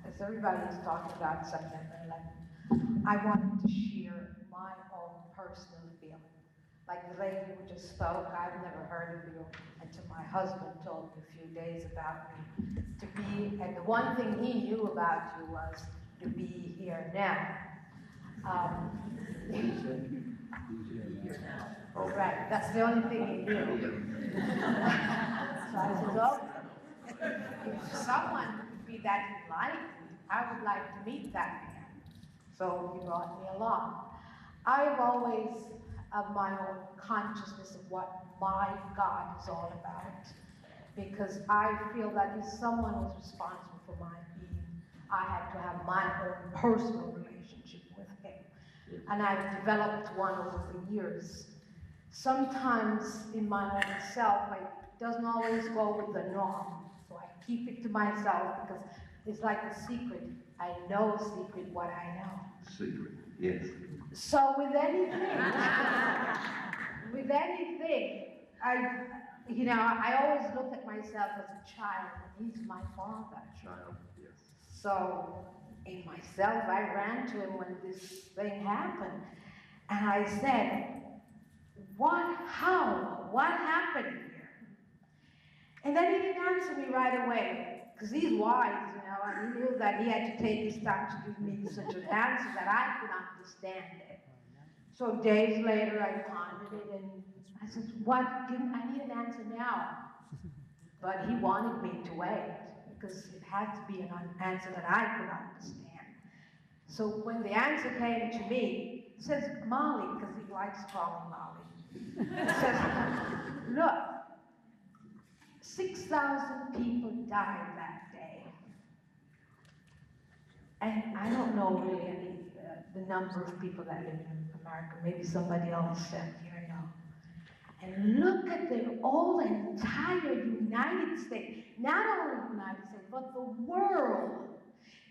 As everybody's talking about September 11th, I wanted to share my own personal feeling. Like the lady who just spoke, I've never heard of you until my husband told me a few days about me to be, and the one thing he knew about you was to be here now. What did you say? Oh. Right, that's the only thing he knew. So I said, oh, if someone could be that enlightened, I would like to meet that man. So he brought me along. I've always of my own consciousness of what my God is all about. Because I feel that if someone was responsible for my being, I had to have my own personal relationship with him. And I've developed one over the years. Sometimes in my own self, it doesn't always go with the norm. So I keep it to myself because it's like a secret. I know a secret what I know. Secret, yes. So with anything, I always look at myself as a child, and he's my father. Child, yes. So in myself, I ran to him when this thing happened, and I said, what happened here? And then he didn't answer me right away, because he's wise, and he knew that he had to take his time to give me such an answer that I could understand it. So days later, I pondered it, and I said, I need an answer now. But he wanted me to wait, because it had to be an answer that I could understand. So when the answer came to me, it says Molly, because he likes calling Molly. It says, look, 6,000 people died that day. And I don't know really the number of people that live in America. Maybe somebody else said here, I know. And look at the entire United States, not only the United States, but the world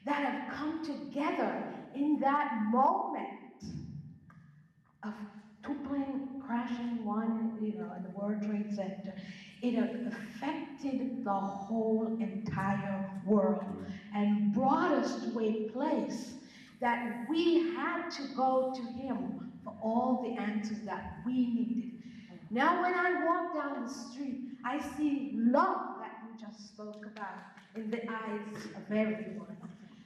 that have come together in that moment of two planes crashing, one, in the World Trade Center. It affected the whole entire world and brought us to a place that we had to go to him for all the answers that we needed. Now when I walk down the street, I see love that you just spoke about in the eyes of everyone.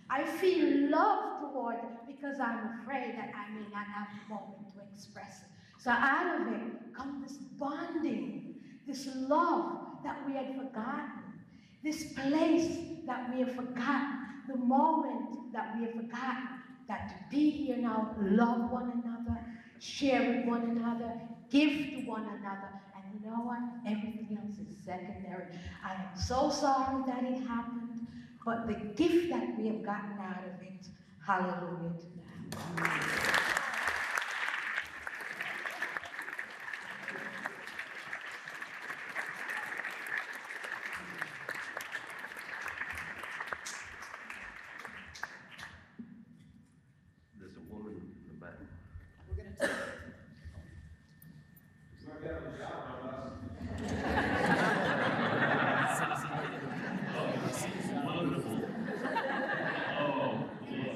I feel love toward it because I'm afraid that I may not have the moment to express it. So out of it comes this bonding, this love that we had forgotten, this place that we have forgotten, the moment that we have forgotten, that to be here now, love one another, share with one another, give to one another, and you know what? Everything else is secondary. I am so sorry that it happened, but the gift that we have gotten out of it, hallelujah to that. There's a woman in the back. We're going to take Wonderful. Oh, yeah.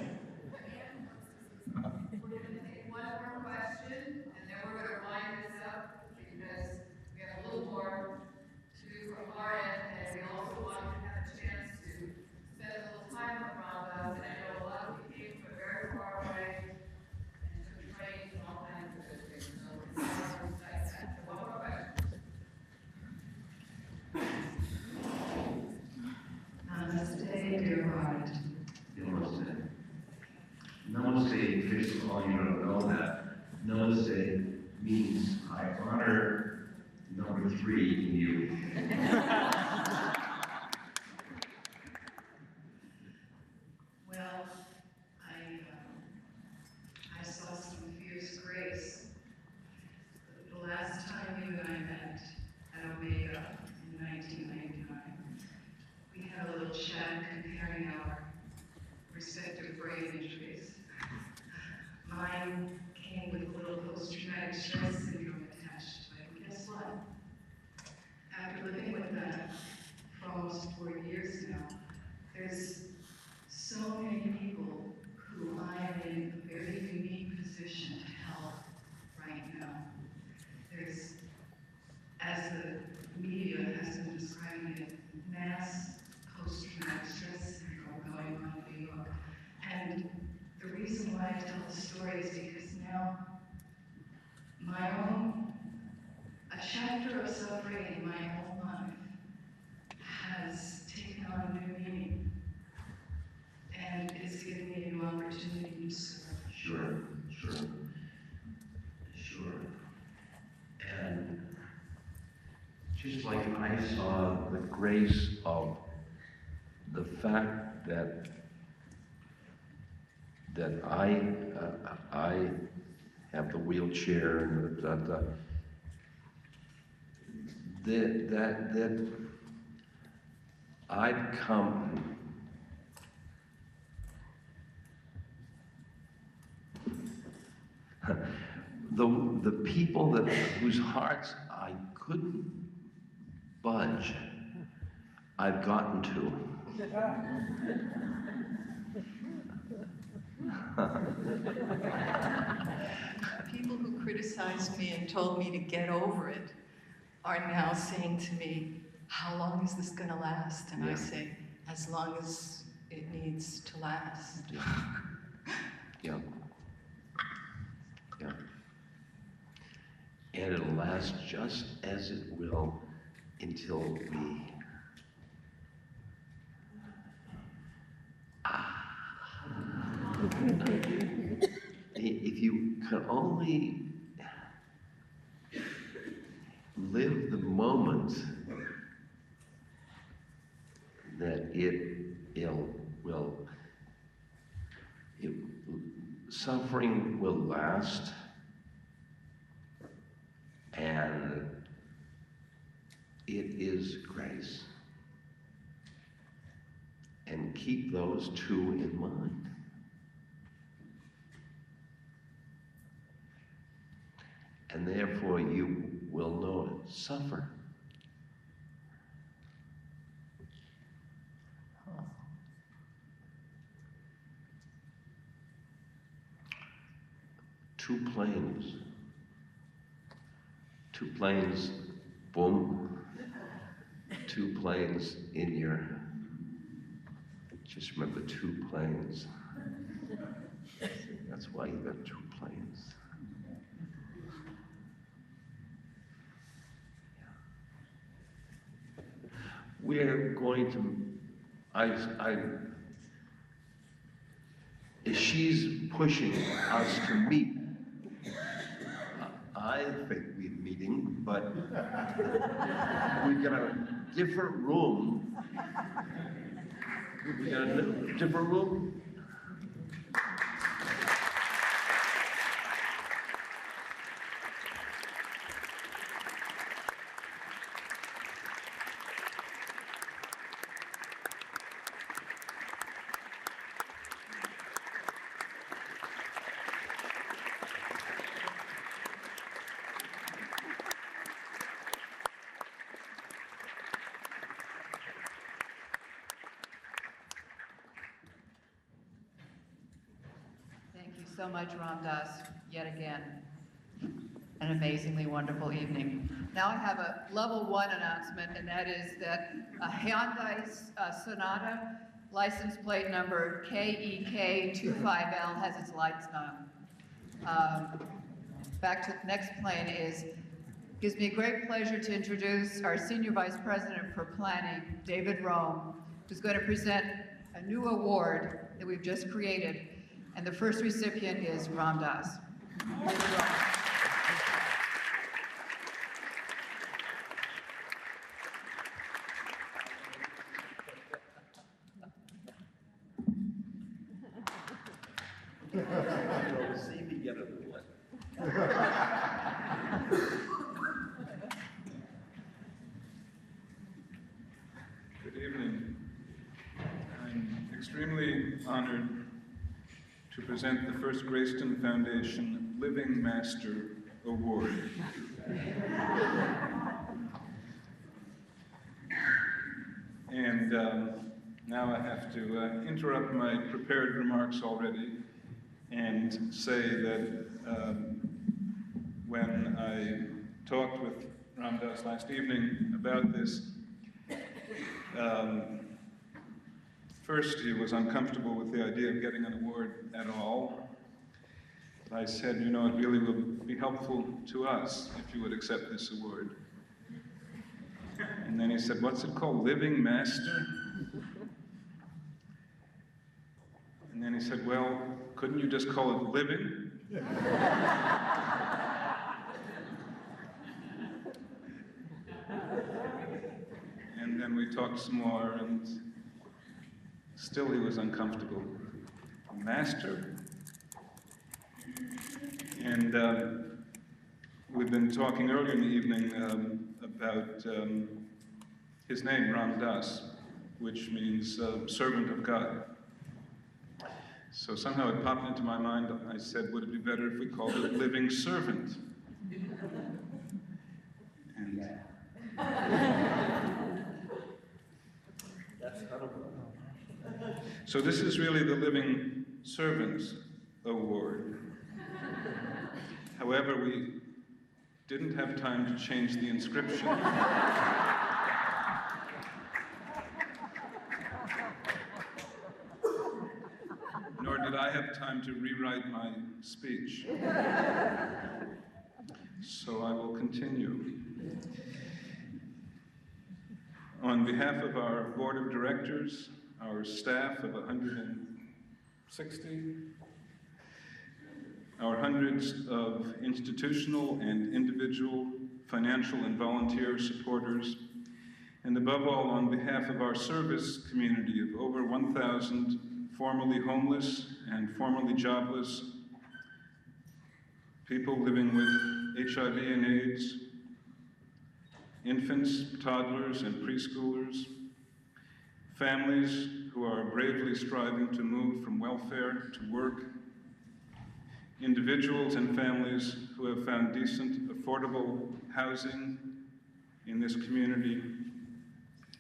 We're going to take one more question, and then we're going to wind this up because we have a little more to do from our end, and we also want to have a chance to spend a little time around us. And I know a lot of you came from very far away and took trains and all kinds of good things. So it's not like that. So one more question. Namaste, dear heart. Namaste. Namaste, first of all, you don't know that. Namaste means I honor number 3 in you. Well, I saw some fierce grace. The last time you and I met at Omega in 1999, we had a little chat comparing our respective brain injuries. Mine came with a little post-traumatic stress syndrome attached to it. And guess what? After living with that for almost 4 years now, there's so many people who I am in a very unique position to help right now. There's, as the media has been describing it, mass post-traumatic stress syndrome going on in New York. And the reason why I tell the story is because now a chapter of suffering in my own life has taken on new meaning and it's given me a new opportunity to serve. Sure. saw the grace of the fact that I have the wheelchair and that I've come the people whose hearts I couldn't budge, I've gotten to. People who criticized me and told me to get over it are now saying to me, how long is this going to last? And I say, as long as it needs to last. Yeah. Yeah. And it'll last just as it will until we if you could only live the moment that suffering will last, and it is grace. And keep those two in mind. And therefore you will know it. Suffer. Two planes, boom, two planes in your, just remember 2 planes. That's why you got 2 planes. We're going to, she's pushing us to meet. I think we're meeting, but we got a different room. We got a different room. So much, Ram Dass, yet again. An amazingly wonderful evening. Now I have a level 1 announcement, and that is that a Hyundai Sonata, license plate number KEK25L, has its lights on. Back to the next plane gives me a great pleasure to introduce our Senior Vice President for Planning, David Rome, who's going to present a new award that we've just created. And the first recipient is Ram Dass. See me get it one. Good evening. I'm extremely honored to present the first Greyston Foundation Living Master Award. And now I have to interrupt my prepared remarks already and say that when I talked with Ram Dass last evening about this, first, he was uncomfortable with the idea of getting an award at all. I said, you know, it really will be helpful to us if you would accept this award. And then he said, what's it called, Living Master? And then he said, well, couldn't you just call it Living? we talked some more, and still he was uncomfortable. Master? And we've been talking earlier in the evening about his name, Ram Das, which means servant of God. So somehow it popped into my mind. I said, would it be better if we called it living servant? And so this is really the Living Servants Award. However, we didn't have time to change the inscription. Nor did I have time to rewrite my speech. So I will continue. On behalf of our board of directors, our staff of 160, our hundreds of institutional and individual financial and volunteer supporters, and above all, on behalf of our service community of over 1,000 formerly homeless and formerly jobless, people living with HIV and AIDS, infants, toddlers, and preschoolers, families who are bravely striving to move from welfare to work, individuals and families who have found decent, affordable housing in this community,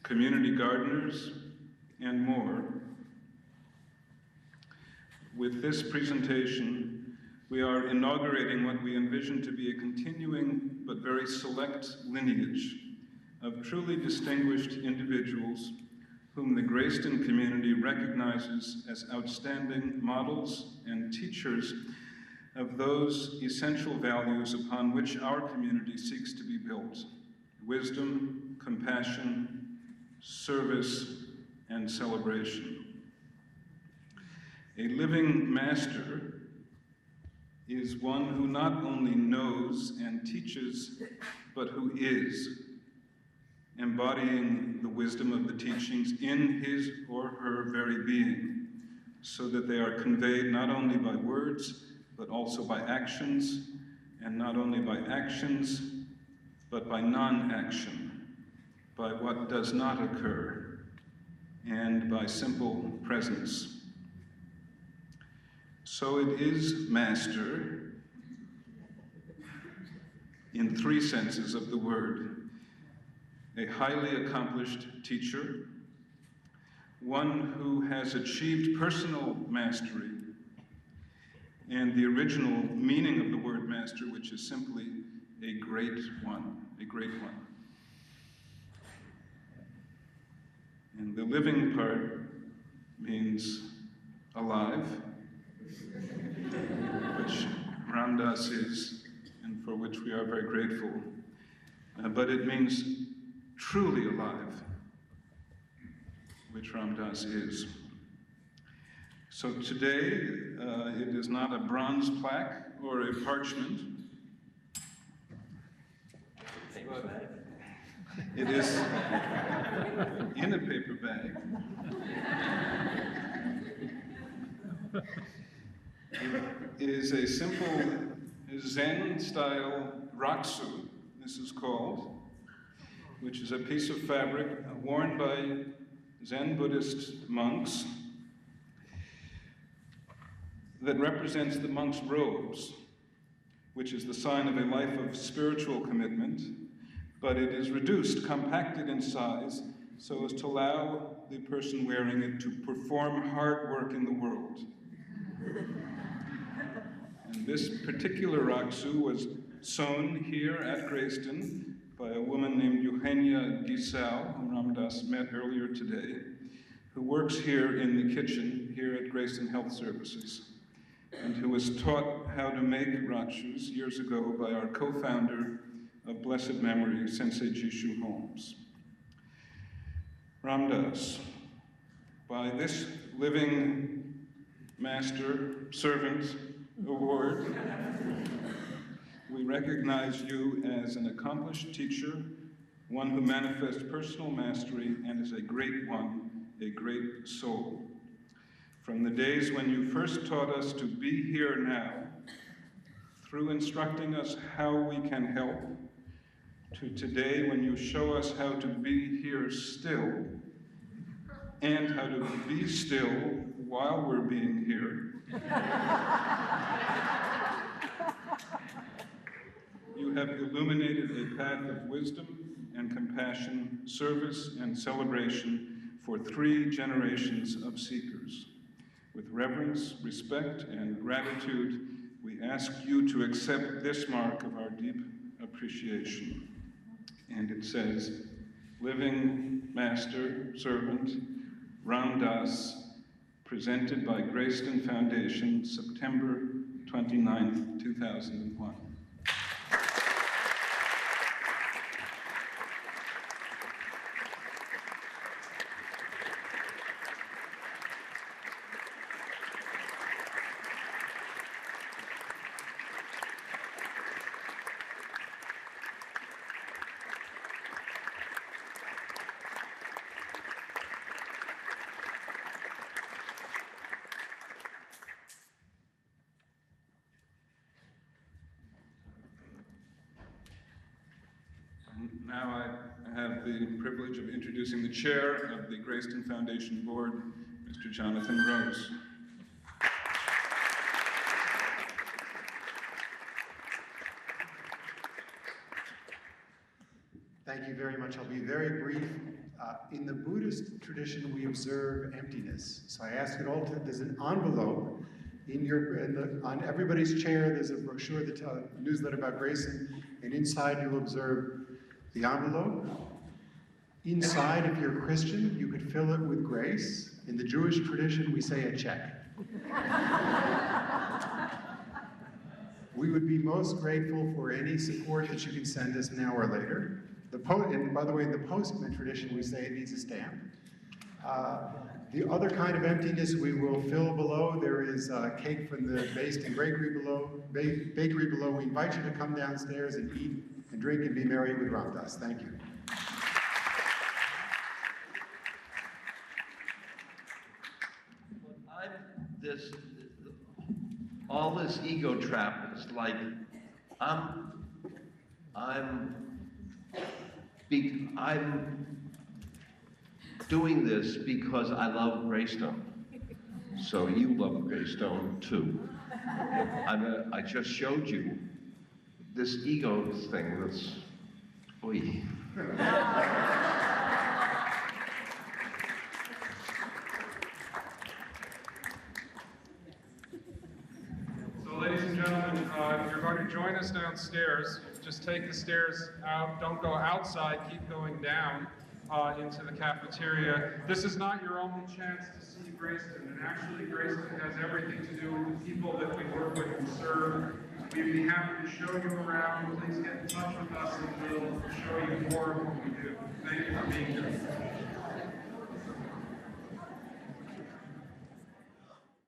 community gardeners, and more. With this presentation, we are inaugurating what we envision to be a continuing but very select lineage of truly distinguished individuals whom the Greyston community recognizes as outstanding models and teachers of those essential values upon which our community seeks to be built: wisdom, compassion, service, and celebration. A living master is one who not only knows and teaches, but who is, embodying the wisdom of the teachings in his or her very being, so that they are conveyed not only by words, but also by actions, and not only by actions, but by non-action, by what does not occur, and by simple presence. So it is master in three senses of the word: a highly accomplished teacher, one who has achieved personal mastery, and the original meaning of the word master, which is simply a great one, a great one. And the living part means alive, which Ram Das is, and for which we are very grateful. But it means truly alive, which Ram Das is. So today, it is not a bronze plaque or a parchment, but it is in a paper bag. It is a simple Zen-style raksu, this is called, which is a piece of fabric worn by Zen Buddhist monks that represents the monks' robes, which is the sign of a life of spiritual commitment, but it is reduced, compacted in size, so as to allow the person wearing it to perform hard work in the world. And this particular raksu was sewn here at Greyston by a woman named Eugenia Gisau, whom Ram Das met earlier today, who works here in the kitchen here at Greyston Health Services, and who was taught how to make rakshus years ago by our co-founder of blessed memory, Sensei Jishu Holmes. Ram Das, by this Living Master Servant Award, we recognize you as an accomplished teacher, one who manifests personal mastery and is a great one, a great soul. From the days when you first taught us to be here now, through instructing us how we can help, to today when you show us how to be here still, and how to be still while we're being here. You have illuminated a path of wisdom and compassion, service and celebration for 3 generations of seekers. With reverence, respect, and gratitude, we ask you to accept this mark of our deep appreciation. And it says, Living Master, Servant, Ram Dass, presented by Greyston Foundation, September 29th, 2001. Now I have the privilege of introducing the chair of the Greyston Foundation Board, Mr. Jonathan Rose. Thank you very much. I'll be very brief. In the Buddhist tradition, we observe emptiness. So I ask it all to, there's an envelope on everybody's chair. There's a brochure, a newsletter about Greyston, and inside you'll observe the envelope. Inside, if you're a Christian, you could fill it with grace. In the Jewish tradition, we say a check. We would be most grateful for any support that you can send us now or later. And by the way, in the postman tradition, we say it needs a stamp. The other kind of emptiness we will fill below. There is cake from the Greyston bakery below. We invite you to come downstairs and eat and drink and be merry with Ram Dass. Thank you. All this ego trap is like, I'm doing this because I love Greyston. So you love Greyston too. I just showed you this ego thing that's, oy. So ladies and gentlemen, if you're going to join us downstairs, just take the stairs out, don't go outside, keep going down into the cafeteria. This is not your only chance to see Greyston, and actually Greyston has everything to do with the people that we work with and serve. We'd be happy to show you around. Please get in touch with us and we'll show you more of what we do. Thank you for being here.